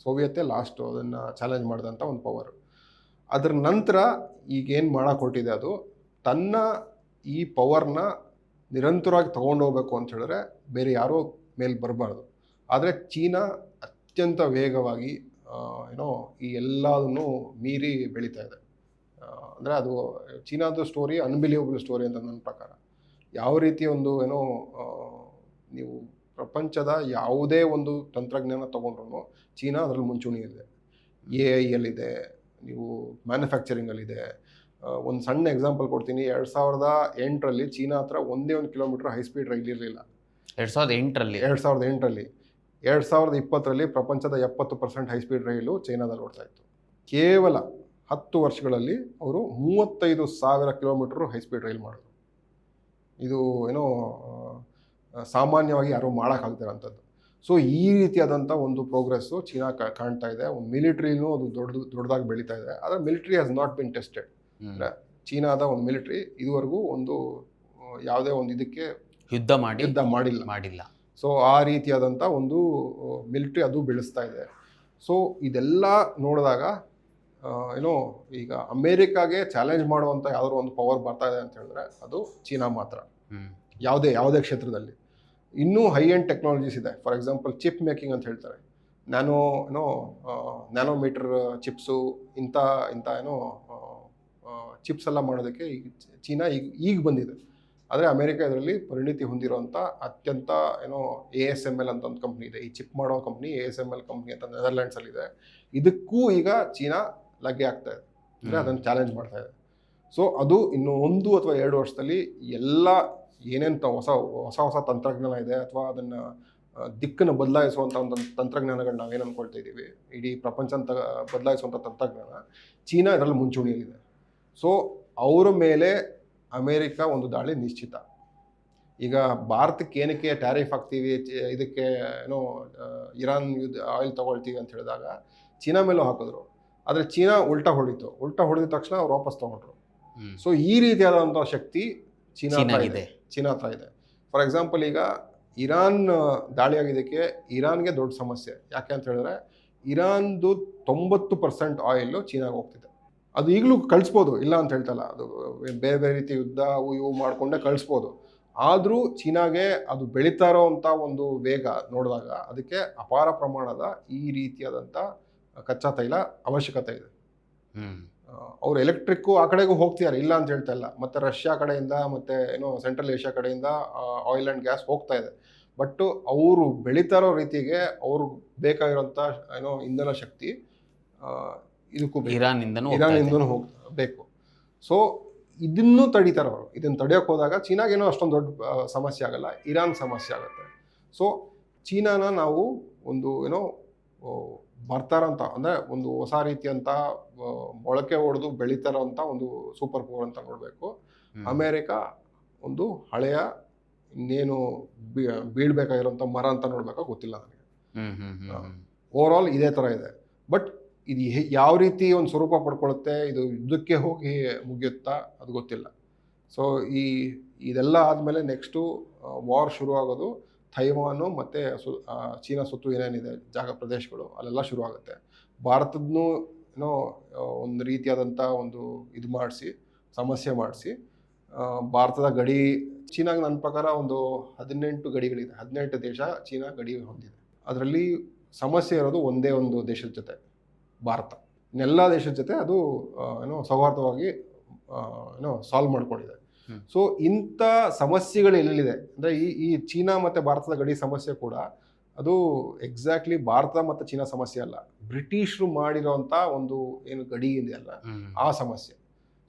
ಸೋವಿಯತ್ತೇ ಲಾಸ್ಟು ಅದನ್ನು ಚಾಲೆಂಜ್ ಮಾಡಿದಂಥ ಒಂದು ಪವರು. ಅದರ ನಂತರ ಈಗೇನು ಮಾಡಕ್ಕೆ ಹೊರಟಿದೆ, ಅದು ತನ್ನ ಈ ಪವರ್ನ ನಿರಂತರವಾಗಿ ತೊಗೊಂಡೋಗ್ಬೇಕು ಅಂತ ಹೇಳಿದ್ರೆ ಬೇರೆ ಯಾರೂ ಮೇಲೆ ಬರಬಾರ್ದು. ಆದರೆ ಚೀನಾ ಅತ್ಯಂತ ವೇಗವಾಗಿ ಈ ಎಲ್ಲದನ್ನು ಮೀರಿ ಬೆಳೀತಾ ಇದೆ. ಅಂದರೆ ಅದು ಚೀನಾದ ಸ್ಟೋರಿ ಅನ್ಬಿಲಿಯಬಲ್ ಸ್ಟೋರಿ ಅಂತ ನನ್ನ ಪ್ರಕಾರ. ಯಾವ ರೀತಿ ಒಂದು ನೀವು ಪ್ರಪಂಚದ ಯಾವುದೇ ಒಂದು ತಂತ್ರಜ್ಞಾನ ತೊಗೊಂಡ್ರು ಚೀನಾ ಅದರಲ್ಲಿ ಮುಂಚೂಣಿಯಿದೆ. AI ನೀವು ಮ್ಯಾನುಫ್ಯಾಕ್ಚರಿಂಗಲ್ಲಿದೆ. ಒಂದು ಸಣ್ಣ ಎಕ್ಸಾಂಪಲ್ ಕೊಡ್ತೀನಿ. 2008ರಲ್ಲಿ ಚೀನಾ ಹತ್ರ 1 ಕಿಲೋಮೀಟರ್ ಹೈಸ್ಪೀಡ್ ರೈಲ್ ಇರಲಿಲ್ಲ. 2008ರಲ್ಲಿ 2020ರಲ್ಲಿ ಪ್ರಪಂಚದ 70% ಹೈಸ್ಪೀಡ್ ರೈಲು ಚೈನಾದಲ್ಲಿ ಓಡ್ತಾ ಇತ್ತು. ಕೇವಲ 10 ವರ್ಷಗಳಲ್ಲಿ ಅವರು 35,000 ಕಿಲೋಮೀಟರ್ ಹೈಸ್ಪೀಡ್ ರೈಲ್ ಮಾಡಿದ್ರು. ಇದು ಸಾಮಾನ್ಯವಾಗಿ ಯಾರೂ ಮಾಡೋಕ್ಕಾಗ್ತಿರೋಂಥದ್ದು. ಸೊ ಈ ರೀತಿಯಾದಂಥ ಒಂದು ಪ್ರೋಗ್ರೆಸ್ಸು ಚೀನಾ ಕಾಣ್ತಾ ಇದೆ. ಒಂದು ಮಿಲಿಟ್ರಿನೂ ಅದು ದೊಡ್ಡದಾಗಿ ಬೆಳೀತಾ ಇದೆ. ಆದರೆ military has not been tested. ಅಂದರೆ ಚೀನಾದ ಒಂದು ಮಿಲಿಟ್ರಿ ಇದುವರೆಗೂ ಒಂದು ಯಾವುದೇ ಒಂದು ಇದಕ್ಕೆ ಯುದ್ಧ ಮಾಡಿಲ್ಲ. ಸೊ ಆ ರೀತಿಯಾದಂಥ ಒಂದು ಮಿಲಿಟ್ರಿ ಅದು ಬೆಳೆಸ್ತಾ ಇದೆ. ಸೊ ಇದೆಲ್ಲ ನೋಡಿದಾಗ ಈಗ ಅಮೇರಿಕಾಗೆ ಚಾಲೆಂಜ್ ಮಾಡುವಂಥ ಯಾವುದೋ ಒಂದು ಪವರ್ ಬರ್ತಾ ಇದೆ ಅಂತ ಹೇಳಿದ್ರೆ ಅದು ಚೀನಾ ಮಾತ್ರ. ಯಾವುದೇ ಕ್ಷೇತ್ರದಲ್ಲಿ ಇನ್ನೂ ಹೈ ಎಂಡ್ ಟೆಕ್ನಾಲಜೀಸ್ ಇದೆ. ಫಾರ್ ಎಕ್ಸಾಂಪಲ್ ಚಿಪ್ ಮೇಕಿಂಗ್ ಅಂತ ಹೇಳ್ತಾರೆ. ನ್ಯಾನೋಮೀಟರ್ ಚಿಪ್ಸು, ಇಂಥ ಚಿಪ್ಸ್ ಎಲ್ಲ ಮಾಡೋದಕ್ಕೆ ಚೀನಾ ಈಗ ಬಂದಿದೆ. ಆದರೆ ಅಮೇರಿಕ ಇದರಲ್ಲಿ ಪರಿಣಿತಿ ಹೊಂದಿರುವಂಥ ಅತ್ಯಂತ ASML ಅಂತ ಒಂದು ಕಂಪ್ನಿ ಇದೆ. ಈ ಚಿಪ್ ಮಾಡೋ ಕಂಪ್ನಿ ASML ಕಂಪ್ನಿ ಅಂತ ನೆದರ್ಲ್ಯಾಂಡ್ಸಲ್ಲಿದೆ. ಇದಕ್ಕೂ ಈಗ ಚೀನಾ ಲಗ್ಗೆ ಆಗ್ತಾ ಇದೆ. ಅಂದರೆ ಅದನ್ನು ಚಾಲೆಂಜ್ ಮಾಡ್ತಾ ಇದೆ. ಸೊ ಅದು ಇನ್ನು 1 ಅಥವಾ 2 ವರ್ಷದಲ್ಲಿ ಎಲ್ಲ ಏನೇನು ಹೊಸ ತಂತ್ರಜ್ಞಾನ ಇದೆ ಅಥವಾ ಅದನ್ನು ದಿಕ್ಕನ್ನು ಬದಲಾಯಿಸುವಂಥ ಒಂದು ತಂತ್ರಜ್ಞಾನಗಳು ನಾವೇನು ಅಂದ್ಕೊಳ್ತಾ ಇದ್ದೀವಿ, ಇಡೀ ಪ್ರಪಂಚ ಬದಲಾಯಿಸುವಂಥ ತಂತ್ರಜ್ಞಾನ ಚೀನಾ ಇದರಲ್ಲಿ ಮುಂಚೂಣಿಯಲ್ಲಿದೆ. ಸೊ ಅವರ ಮೇಲೆ ಅಮೇರಿಕ ಒಂದು ದಾಳಿ ನಿಶ್ಚಿತ. ಈಗ ಭಾರತಕ್ಕೆ ಏನಕ್ಕೆ ಟ್ಯಾರಿಫ್ ಹಾಕ್ತೀವಿ, ಇದಕ್ಕೆ ಇರಾನ್ ಆಯಿಲ್ ತೊಗೊಳ್ತೀವಿ ಅಂತ ಹೇಳಿದಾಗ ಚೀನಾ ಮೇಲೂ ಹಾಕಿದ್ರು. ಆದರೆ ಚೀನಾ ಉಲ್ಟಾ ಹೊಡೆದಿದ ತಕ್ಷಣ ಅವ್ರು ವಾಪಸ್ ತೊಗೊಂಡ್ರು. ಸೊ ಈ ರೀತಿಯಾದಂಥ ಶಕ್ತಿ ಚೀನಾ ಹತ್ರ ಇದೆ. ಫಾರ್ ಎಕ್ಸಾಂಪಲ್, ಈಗ ಇರಾನ್ ದಾಳಿಯಾಗಿದ್ದಕ್ಕೆ ಇರಾನ್ಗೆ ದೊಡ್ಡ ಸಮಸ್ಯೆ. ಯಾಕೆ ಅಂತ ಹೇಳಿದ್ರೆ ಇರಾನ್ದು 90% ಆಯಿಲು ಚೀನಾಗೆ ಹೋಗ್ತಿದೆ. ಅದು ಈಗಲೂ ಕಳಿಸ್ಬೋದು, ಇಲ್ಲ ಅಂತ ಹೇಳ್ತಲ್ಲ. ಅದು ಬೇರೆ ರೀತಿ ಯುದ್ಧ ಇವು ಮಾಡಿಕೊಂಡೇ ಕಳಿಸ್ಬೋದು. ಆದರೂ ಚೀನಾಗೆ ಅದು ಬೆಳೀತಾ ಇರೋವಂಥ ಒಂದು ವೇಗ ನೋಡಿದಾಗ ಅದಕ್ಕೆ ಅಪಾರ ಪ್ರಮಾಣದ ಈ ರೀತಿಯಾದಂಥ ಕಚ್ಚಾ ತೈಲ ಅವಶ್ಯಕತೆ ಇದೆ. ಅವ್ರು ಎಲೆಕ್ಟ್ರಿಕ್ಕು ಆ ಕಡೆಗೂ ಹೋಗ್ತಿದ್ದಾರೆ, ಇಲ್ಲ ಅಂತ ಹೇಳ್ತಾ ಇಲ್ಲ. ಮತ್ತು ರಷ್ಯಾ ಕಡೆಯಿಂದ ಮತ್ತು ಸೆಂಟ್ರಲ್ ಏಷ್ಯಾ ಕಡೆಯಿಂದ ಆಯಿಲ್ ಆ್ಯಂಡ್ ಗ್ಯಾಸ್ ಹೋಗ್ತಾ ಇದೆ. ಬಟ್ ಅವರು ಬೆಳೀತಾ ಇರೋ ರೀತಿಗೆ ಅವ್ರು ಬೇಕಾಗಿರೋಂಥ ಇಂಧನ ಶಕ್ತಿ ಇದಕ್ಕೂ ಇರಾನಿಂದನೂ ಹೋಗಬೇಕು. ಸೊ ಇದನ್ನು ತಡೀತಾರೆ ಅವರು. ಇದನ್ನು ತಡೆಯೋಕೆ ಹೋದಾಗ ಚೀನಾಗೇನೋ ಅಷ್ಟೊಂದು ದೊಡ್ಡ ಸಮಸ್ಯೆ ಆಗಲ್ಲ, ಇರಾನ್ ಸಮಸ್ಯೆ ಆಗುತ್ತೆ. ಸೊ ಚೀನಾನ ನಾವು ಒಂದು ಬರ್ತಾರಂತ ಅಂದರೆ ಒಂದು ಹೊಸ ರೀತಿಯಂಥ ಮೊಳಕೆ ಹೊಡೆದು ಬೆಳೀತಾರಂಥ ಒಂದು ಸೂಪರ್ ಪವರ್ ಅಂತ ನೋಡಬೇಕು. ಅಮೇರಿಕ ಒಂದು ಹಳೆಯ ಇನ್ನೇನು ಬೀಳ್ಬೇಕಾಗಿರೋಂಥ ಮರ ಅಂತ ನೋಡ್ಬೇಕಾ ಗೊತ್ತಿಲ್ಲ ನನಗೆ. ಓವರ್ ಆಲ್ ಇದೇ ಥರ ಇದೆ. ಬಟ್ ಇದು ಯಾವ ರೀತಿ ಒಂದು ಸ್ವರೂಪ ಪಡ್ಕೊಳ್ಳುತ್ತೆ, ಇದು ಯುದ್ಧಕ್ಕೆ ಹೋಗಿ ಮುಗಿಯುತ್ತಾ ಅದು ಗೊತ್ತಿಲ್ಲ. ಸೊ ಇದೆಲ್ಲ ಆದಮೇಲೆ ನೆಕ್ಸ್ಟು ವಾರ್ ಶುರುವಾಗೋದು ತೈವಾನು ಮತ್ತು ಚೀನಾ ಸುತ್ತು ಏನೇನಿದೆ ಪ್ರದೇಶಗಳು ಅಲ್ಲೆಲ್ಲ ಶುರು ಆಗುತ್ತೆ. ಭಾರತದೂ ಏನೋ ಒಂದು ರೀತಿಯಾದಂಥ ಒಂದು ಇದು ಮಾಡಿಸಿ ಸಮಸ್ಯೆ ಮಾಡಿಸಿ ಭಾರತದ ಗಡಿ ಚೀನಾಗೆ ನನ್ನ ಪ್ರಕಾರ ಒಂದು 18 ಗಡಿಗಳಿದೆ. 18 ದೇಶ ಚೀನಾ ಗಡಿ ಹೊಂದಿದೆ. ಅದರಲ್ಲಿ ಸಮಸ್ಯೆ ಇರೋದು ಒಂದೇ ಒಂದು ದೇಶದ ಜೊತೆ, ಭಾರತ. ಇನ್ನೆಲ್ಲ ದೇಶದ ಜೊತೆ ಅದು ಸೌಹಾರ್ದವಾಗಿ ಸಾಲ್ವ್ ಮಾಡ್ಕೊಂಡಿದೆ. ಸೊ ಇಂಥ ಸಮಸ್ಯೆಗಳು ಎಲ್ಲಿದೆ ಅಂದರೆ ಈ ಚೀನಾ ಮತ್ತು ಭಾರತದ ಗಡಿ ಸಮಸ್ಯೆ ಕೂಡ ಅದು ಎಕ್ಸಾಕ್ಟ್ಲಿ ಭಾರತ ಮತ್ತು ಚೀನಾ ಸಮಸ್ಯೆ ಅಲ್ಲ, ಬ್ರಿಟಿಷರು ಮಾಡಿರೋಂಥ ಒಂದು ಏನು ಗಡಿ ಇದೆಯಲ್ಲ ಆ ಸಮಸ್ಯೆ.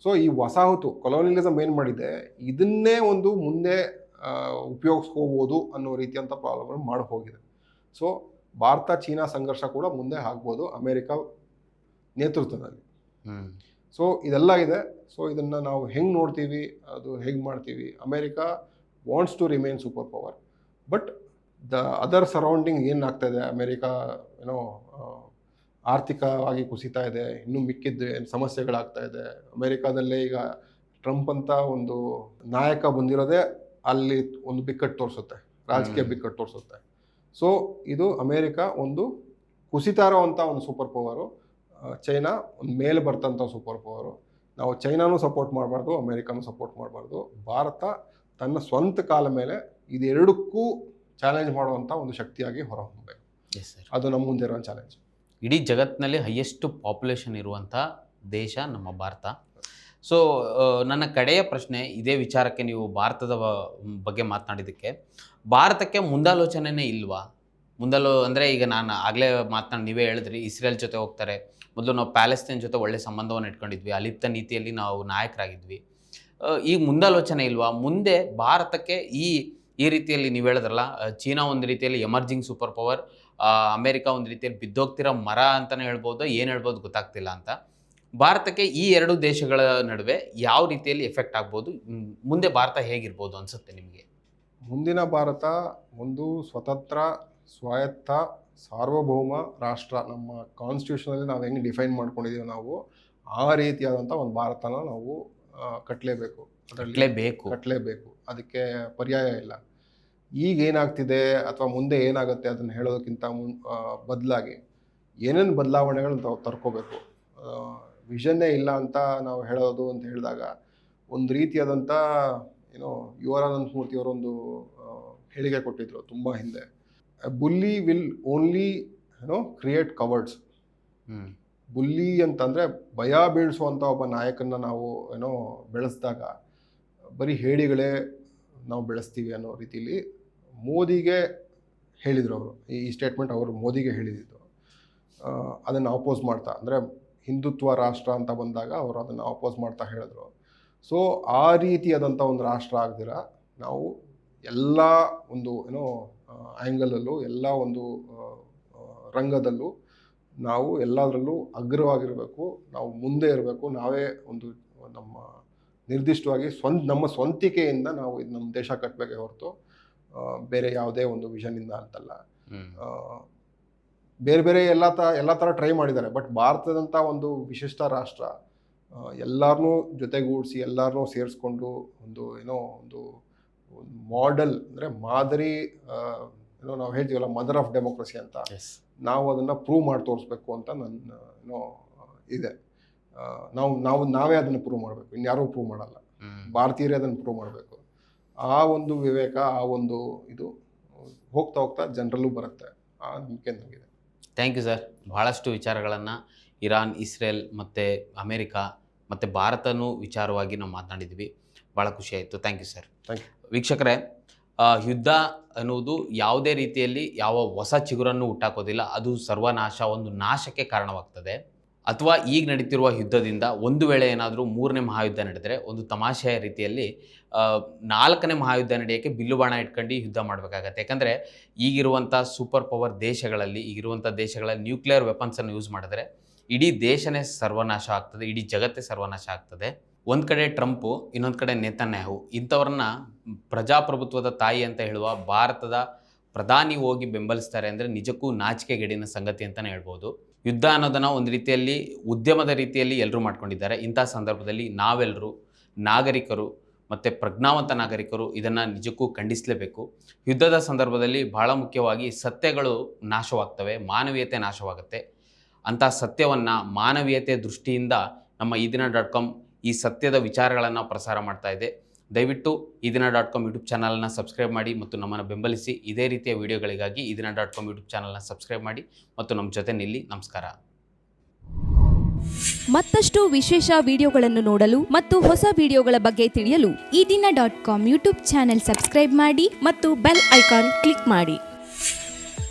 ಸೊ ಈ ವಸಾಹತು ಕೊಲೋನಿಯಲಿಸಮ್ ಏನು ಮಾಡಿದೆ, ಇದನ್ನೇ ಒಂದು ಮುಂದೆ ಉಪಯೋಗಿಸ್ಕೋಬೋದು ಅನ್ನೋ ರೀತಿಯಂಥ ಪ್ರಾಬ್ಲಮ್ಗಳು ಮಾಡಿ ಹೋಗಿದೆ. ಸೊ ಭಾರತ ಚೀನಾ ಸಂಘರ್ಷ ಕೂಡ ಮುಂದೆ ಆಗ್ಬೋದು ಅಮೇರಿಕಾ ನೇತೃತ್ವದಲ್ಲಿ. ಸೊ ಇದೆಲ್ಲ ಇದೆ. ಸೊ ಇದನ್ನು ನಾವು ಹೆಂಗೆ ನೋಡ್ತೀವಿ, ಅದು ಹೇಗೆ ಮಾಡ್ತೀವಿ. America wants to remain super power, but the other surrounding ಏನಾಗ್ತಾ ಇದೆ, ಅಮೇರಿಕಾ ಆರ್ಥಿಕವಾಗಿ ಕುಸಿತಾ ಇದೆ, ಇನ್ನೂ ಮಿಕ್ಕಿದ್ದು ಏನು ಸಮಸ್ಯೆಗಳಾಗ್ತಾ ಇದೆ. ಅಮೇರಿಕಾದಲ್ಲೇ ಈಗ ಟ್ರಂಪ್ ಅಂತ ಒಂದು ನಾಯಕ ಬಂದಿರೋದೇ ಅಲ್ಲಿ ಒಂದು ಬಿಕ್ಕಟ್ಟು ತೋರಿಸುತ್ತೆ, ರಾಜಕೀಯ ಬಿಕ್ಕಟ್ಟು ತೋರಿಸುತ್ತೆ. ಸೊ ಇದು ಅಮೇರಿಕಾ ಒಂದು ಕುಸಿತಾ ಇರೋವಂಥ ಒಂದು ಸೂಪರ್ ಪವರು, ಚೈನಾ ಒಂದು ಮೇಲೆ ಬರ್ತಂಥ ಸೂಪರ್ ಪವರು. ನಾವು ಚೈನಾನೂ ಸಪೋರ್ಟ್ ಮಾಡಬಾರ್ದು, ಅಮೇರಿಕಾನೂ ಸಪೋರ್ಟ್ ಮಾಡಬಾರ್ದು. ಭಾರತ ತನ್ನ ಸ್ವಂತ ಕಾಲ ಮೇಲೆ ಇದೆರಡಕ್ಕೂ ಚಾಲೆಂಜ್ ಮಾಡುವಂಥ ಒಂದು ಶಕ್ತಿಯಾಗಿ ಹೊರಹೊಮ್ಮಬೇಕು. ಅದು ನಮ್ಮ ಮುಂದೆ ಇರೋ ಚಾಲೆಂಜ್. ಇಡೀ ಜಗತ್ತಿನಲ್ಲಿ ಹೈಯೆಸ್ಟ್ ಪಾಪ್ಯುಲೇಷನ್ ಇರುವಂಥ ದೇಶ ನಮ್ಮ ಭಾರತ. ಸೊ ನನ್ನ ಕಡೆಯ ಪ್ರಶ್ನೆ ಇದೇ ವಿಚಾರಕ್ಕೆ, ನೀವು ಭಾರತದ ಬಗ್ಗೆ ಮಾತನಾಡಿದ್ದಕ್ಕೆ, ಭಾರತಕ್ಕೆ ಮುಂದಾಲೋಚನೆನೇ ಇಲ್ವಾ? ಅಂದರೆ ಈಗ ನಾನು ಆಗಲೇ ನೀವೇ ಹೇಳಿದ್ರಿ, ಇಸ್ರೇಲ್ ಜೊತೆ ಹೋಗ್ತಾರೆ, ಮೊದಲು ನಾವು ಪ್ಯಾಲೆಸ್ತೈನ್ ಜೊತೆ ಒಳ್ಳೆ ಸಂಬಂಧವನ್ನು ಇಟ್ಕೊಂಡಿದ್ವಿ, ಅಲಿಪ್ತ ನೀತಿಯಲ್ಲಿ ನಾವು ನಾಯಕರಾಗಿದ್ವಿ. ಈಗ ಮುಂದಾಲೋಚನೆ ಇಲ್ವಾ? ಮುಂದೆ ಭಾರತಕ್ಕೆ ಈ ರೀತಿಯಲ್ಲಿ ನೀವು ಹೇಳಿದ್ರಲ್ಲ, ಚೀನಾ ಒಂದು ರೀತಿಯಲ್ಲಿ ಎಮರ್ಜಿಂಗ್ ಸೂಪರ್ ಪವರ್, ಅಮೇರಿಕಾ ಒಂದು ರೀತಿಯಲ್ಲಿ ಬಿದ್ದೋಗ್ತಿರೋ ಮರ ಅಂತಲೇ ಹೇಳ್ಬೋದು, ಏನು ಹೇಳ್ಬೋದು ಗೊತ್ತಾಗ್ತಿಲ್ಲ ಅಂತ. ಭಾರತಕ್ಕೆ ಈ ಎರಡು ದೇಶಗಳ ನಡುವೆ ಯಾವ ರೀತಿಯಲ್ಲಿ ಎಫೆಕ್ಟ್ ಆಗ್ಬೋದು, ಮುಂದೆ ಭಾರತ ಹೇಗಿರ್ಬೋದು ಅನಿಸುತ್ತೆ ನಿಮಗೆ? ಮುಂದಿನ ಭಾರತ ಒಂದು ಸ್ವತಂತ್ರ, ಸ್ವಾಯತ್ತ, ಸಾರ್ವಭೌಮ ರಾಷ್ಟ್ರ. ನಮ್ಮ ಕಾನ್ಸ್ಟಿಟ್ಯೂಷನಲ್ಲಿ ನಾವು ಹೆಂಗೆ ಡಿಫೈನ್ ಮಾಡ್ಕೊಂಡಿದ್ದೀವಿ ನಾವು ಆ ರೀತಿಯಾದಂಥ ಒಂದು ಭಾರತನ ನಾವು ಕಟ್ಟಲೇಬೇಕು. ಕಟ್ಟಲೇಬೇಕು, ಅದಕ್ಕೆ ಪರ್ಯಾಯ ಇಲ್ಲ. ಈಗ ಏನಾಗ್ತಿದೆ ಅಥವಾ ಮುಂದೆ ಏನಾಗುತ್ತೆ ಅದನ್ನು ಹೇಳೋದಕ್ಕಿಂತ ಬದಲಾಗಿ ಏನೇನು ಬದಲಾವಣೆಗಳನ್ನ ನಾವು ತರ್ಕೋಬೇಕು. ವಿಷನ್ನೇ ಇಲ್ಲ ಅಂತ ನಾವು ಹೇಳೋದು ಅಂತ ಹೇಳಿದಾಗ ಒಂದು ರೀತಿಯಾದಂಥ ಯು ಆರ್ ಅನಂತಮೂರ್ತಿಯವರೊಂದು ಹೇಳಿಕೆ ಕೊಟ್ಟಿದ್ರು ತುಂಬ ಹಿಂದೆ. ಬುಲ್ಲಿ ವಿಲ್ ಓನ್ಲಿ ಕ್ರಿಯೇಟ್ ಕವರ್ಡ್ಸ್. ಬುಲ್ಲಿ ಅಂತಂದರೆ ಭಯ ಬೀಳಿಸುವಂಥ ಒಬ್ಬ ನಾಯಕನ ನಾವು ಬೆಳೆಸಿದಾಗ ಬರೀ ಹೇಳಿಗಳೇ ನಾವು ಬೆಳೆಸ್ತೀವಿ ಅನ್ನೋ ರೀತಿಯಲ್ಲಿ ಮೋದಿಗೆ ಹೇಳಿದರು ಅವರು. ಈ ಸ್ಟೇಟ್ಮೆಂಟ್ ಅವರು ಮೋದಿಗೆ ಹೇಳಿದ್ದು. ಅದನ್ನು ಅಪೋಸ್ ಮಾಡ್ತಾ, ಅಂದರೆ ಹಿಂದುತ್ವ ರಾಷ್ಟ್ರ ಅಂತ ಬಂದಾಗ ಅವರು ಅದನ್ನು ಅಪೋಸ್ ಮಾಡ್ತಾ ಹೇಳಿದ್ರು. ಸೊ ಆ ರೀತಿಯಾದಂಥ ಒಂದು ರಾಷ್ಟ್ರ ಆಗ್ದಿರ ನಾವು ಎಲ್ಲ ಒಂದು ಆ್ಯಂಗಲಲ್ಲೂ, ಎಲ್ಲ ಒಂದು ರಂಗದಲ್ಲೂ ನಾವು ಎಲ್ಲದರಲ್ಲೂ ಅಗ್ರವಾಗಿರಬೇಕು, ನಾವು ಮುಂದೆ ಇರಬೇಕು. ನಾವೇ ಒಂದು ನಮ್ಮ ನಿರ್ದಿಷ್ಟವಾಗಿ ನಮ್ಮ ಸ್ವಂತಿಕೆಯಿಂದ ನಾವು ಇದು ನಮ್ಮ ದೇಶ ಕಟ್ಟಬೇಕೇ ಹೊರತು ಬೇರೆ ಯಾವುದೇ ಒಂದು ವಿಷನ್ನಿಂದ ಅಂತಲ್ಲ. ಬೇರೆ ಬೇರೆ ಎಲ್ಲ ಥರ ಟ್ರೈ ಮಾಡಿದ್ದಾರೆ. ಬಟ್ ಭಾರತದಂಥ ಒಂದು ವಿಶಿಷ್ಟ ರಾಷ್ಟ್ರ ಎಲ್ಲರನ್ನೂ ಜೊತೆಗೂಡಿಸಿ ಎಲ್ಲರನ್ನೂ ಸೇರಿಸ್ಕೊಂಡು ಒಂದು ಮಾಡೆಲ್, ಅಂದರೆ ಮಾದರಿ, ನಾವು ಹೇಳ್ತೀವಲ್ಲ ಮದರ್ ಆಫ್ ಡೆಮೋಕ್ರಸಿ ಅಂತ, ನಾವು ಅದನ್ನು ಪ್ರೂವ್ ಮಾಡಿ ತೋರಿಸ್ಬೇಕು ಅಂತ ನನ್ನ ಇದೆ. ನಾವೇ ಅದನ್ನು ಪ್ರೂವ್ ಮಾಡಬೇಕು, ಇನ್ಯಾರೂ ಪ್ರೂವ್ ಮಾಡಲ್ಲ. ಭಾರತೀಯರೇ ಅದನ್ನು ಪ್ರೂವ್ ಮಾಡಬೇಕು. ಆ ಒಂದು ವಿವೇಕ, ಆ ಒಂದು ಇದು ಹೋಗ್ತಾ ಜನರಲ್ಲೂ ಬರುತ್ತೆ. ಆ ನಂಬಿಕೆ ನನಗಿದೆ. Thank you sir. ಭಾಳಷ್ಟು ವಿಚಾರಗಳನ್ನು ಇರಾನ್, ಇಸ್ರೇಲ್ ಮತ್ತು ಅಮೇರಿಕಾ ಮತ್ತು ಭಾರತನೂ ವಿಚಾರವಾಗಿ ನಾವು ಮಾತನಾಡಿದ್ವಿ. ಭಾಳ ಖುಷಿಯಾಯಿತು. Thank you sir. Thank you. ವೀಕ್ಷಕರೇ, ಯುದ್ಧ ಅನ್ನುವುದು ಯಾವುದೇ ರೀತಿಯಲ್ಲಿ ಯಾವ ಹೊಸ ಚಿಗುರನ್ನು ಹುಟ್ಟಾಕೋದಿಲ್ಲ, ಅದು ಸರ್ವನಾಶ, ಒಂದು ನಾಶಕ್ಕೆ ಕಾರಣವಾಗ್ತದೆ. ಅಥವಾ ಈಗ ನಡೀತಿರುವ ಯುದ್ಧದಿಂದ ಒಂದು ವೇಳೆ ಏನಾದರೂ 3ನೇ ಮಹಾಯುದ್ಧ ನಡೆದರೆ ಒಂದು ತಮಾಷೆಯ ರೀತಿಯಲ್ಲಿ 4ನೇ ಮಹಾಯುದ್ಧ ನಡೆಯೋಕ್ಕೆ ಬಿಲ್ಲು ಬಾಣ ಇಟ್ಕೊಂಡು ಯುದ್ಧ ಮಾಡಬೇಕಾಗತ್ತೆ. ಯಾಕಂದರೆ ಈಗಿರುವಂಥ ಸೂಪರ್ ಪವರ್ ದೇಶಗಳಲ್ಲಿ, ಈಗಿರುವಂಥ ದೇಶಗಳಲ್ಲಿ ನ್ಯೂಕ್ಲಿಯರ್ ವೆಪನ್ಸನ್ನು ಯೂಸ್ ಮಾಡಿದ್ರೆ ಇಡೀ ದೇಶನೇ ಸರ್ವನಾಶ ಆಗ್ತದೆ, ಇಡೀ ಜಗತ್ತೇ ಸರ್ವನಾಶ ಆಗ್ತದೆ. ಒಂದು ಕಡೆ ಟ್ರಂಪು, ಇನ್ನೊಂದು ಕಡೆ ನೇತನ್ಯಾಹು, ಇಂಥವ್ರನ್ನ ಪ್ರಜಾಪ್ರಭುತ್ವದ ತಾಯಿ ಅಂತ ಹೇಳುವ ಭಾರತದ ಪ್ರಧಾನಿ ಹೋಗಿ ಬೆಂಬಲಿಸ್ತಾರೆ ಅಂದರೆ ನಿಜಕ್ಕೂ ನಾಚಿಕೆಗೇಡಿನ ಸಂಗತಿ ಅಂತಲೇ ಹೇಳ್ಬೋದು. ಯುದ್ಧ ಅನ್ನೋದನ್ನು ಒಂದು ರೀತಿಯಲ್ಲಿ ಉದ್ಯಮದ ರೀತಿಯಲ್ಲಿ ಎಲ್ಲರೂ ಮಾಡ್ಕೊಂಡಿದ್ದಾರೆ. ಇಂಥ ಸಂದರ್ಭದಲ್ಲಿ ನಾವೆಲ್ಲರೂ ನಾಗರಿಕರು ಮತ್ತು ಪ್ರಜ್ಞಾವಂತ ನಾಗರಿಕರು ಇದನ್ನು ನಿಜಕ್ಕೂ ಖಂಡಿಸಲೇಬೇಕು. ಯುದ್ಧದ ಸಂದರ್ಭದಲ್ಲಿ ಬಹಳ ಮುಖ್ಯವಾಗಿ ಸತ್ಯಗಳು ನಾಶವಾಗ್ತವೆ, ಮಾನವೀಯತೆ ನಾಶವಾಗುತ್ತೆ. ಅಂಥ ಸತ್ಯವನ್ನು ಮಾನವೀಯತೆ ದೃಷ್ಟಿಯಿಂದ ನಮ್ಮ ಈ ದಿನ .com ಈ ಸತ್ಯದ ವಿಚಾರಗಳನ್ನು ಪ್ರಸಾರ ಮಾಡ್ತಾ ಇದೆ. ದಯವಿಟ್ಟು ಈ ದಿನ .com ಯೂಟ್ಯೂಬ್ ಚಾನಲ್ನ ಸಬ್ಸ್ಕ್ರೈಬ್ ಮಾಡಿ ಮತ್ತು ನಮ್ಮನ್ನು ಬೆಂಬಲಿಸಿ. ಇದೇ ರೀತಿಯ ವಿಡಿಯೋಗಳಿಗಾಗಿ ಈ ದಿನ .com ಯೂಟ್ಯೂಬ್ ಚಾನಲ್ನ ಸಬ್ಸ್ಕ್ರೈಬ್ ಮಾಡಿ ಮತ್ತು ನಮ್ಮ ಜೊತೆ ನಿಲ್ಲಿ. ನಮಸ್ಕಾರ. ಮತ್ತಷ್ಟು ವಿಶೇಷ ವಿಡಿಯೋಗಳನ್ನು ನೋಡಲು ಮತ್ತು ಹೊಸ ವಿಡಿಯೋಗಳ ಬಗ್ಗೆ ತಿಳಿಯಲು ಈ ದಿನ .com ಯೂಟ್ಯೂಬ್ ಚಾನೆಲ್ ಸಬ್ಸ್ಕ್ರೈಬ್ ಮಾಡಿ ಮತ್ತು ಬೆಲ್ ಐಕಾನ್ ಕ್ಲಿಕ್ ಮಾಡಿ.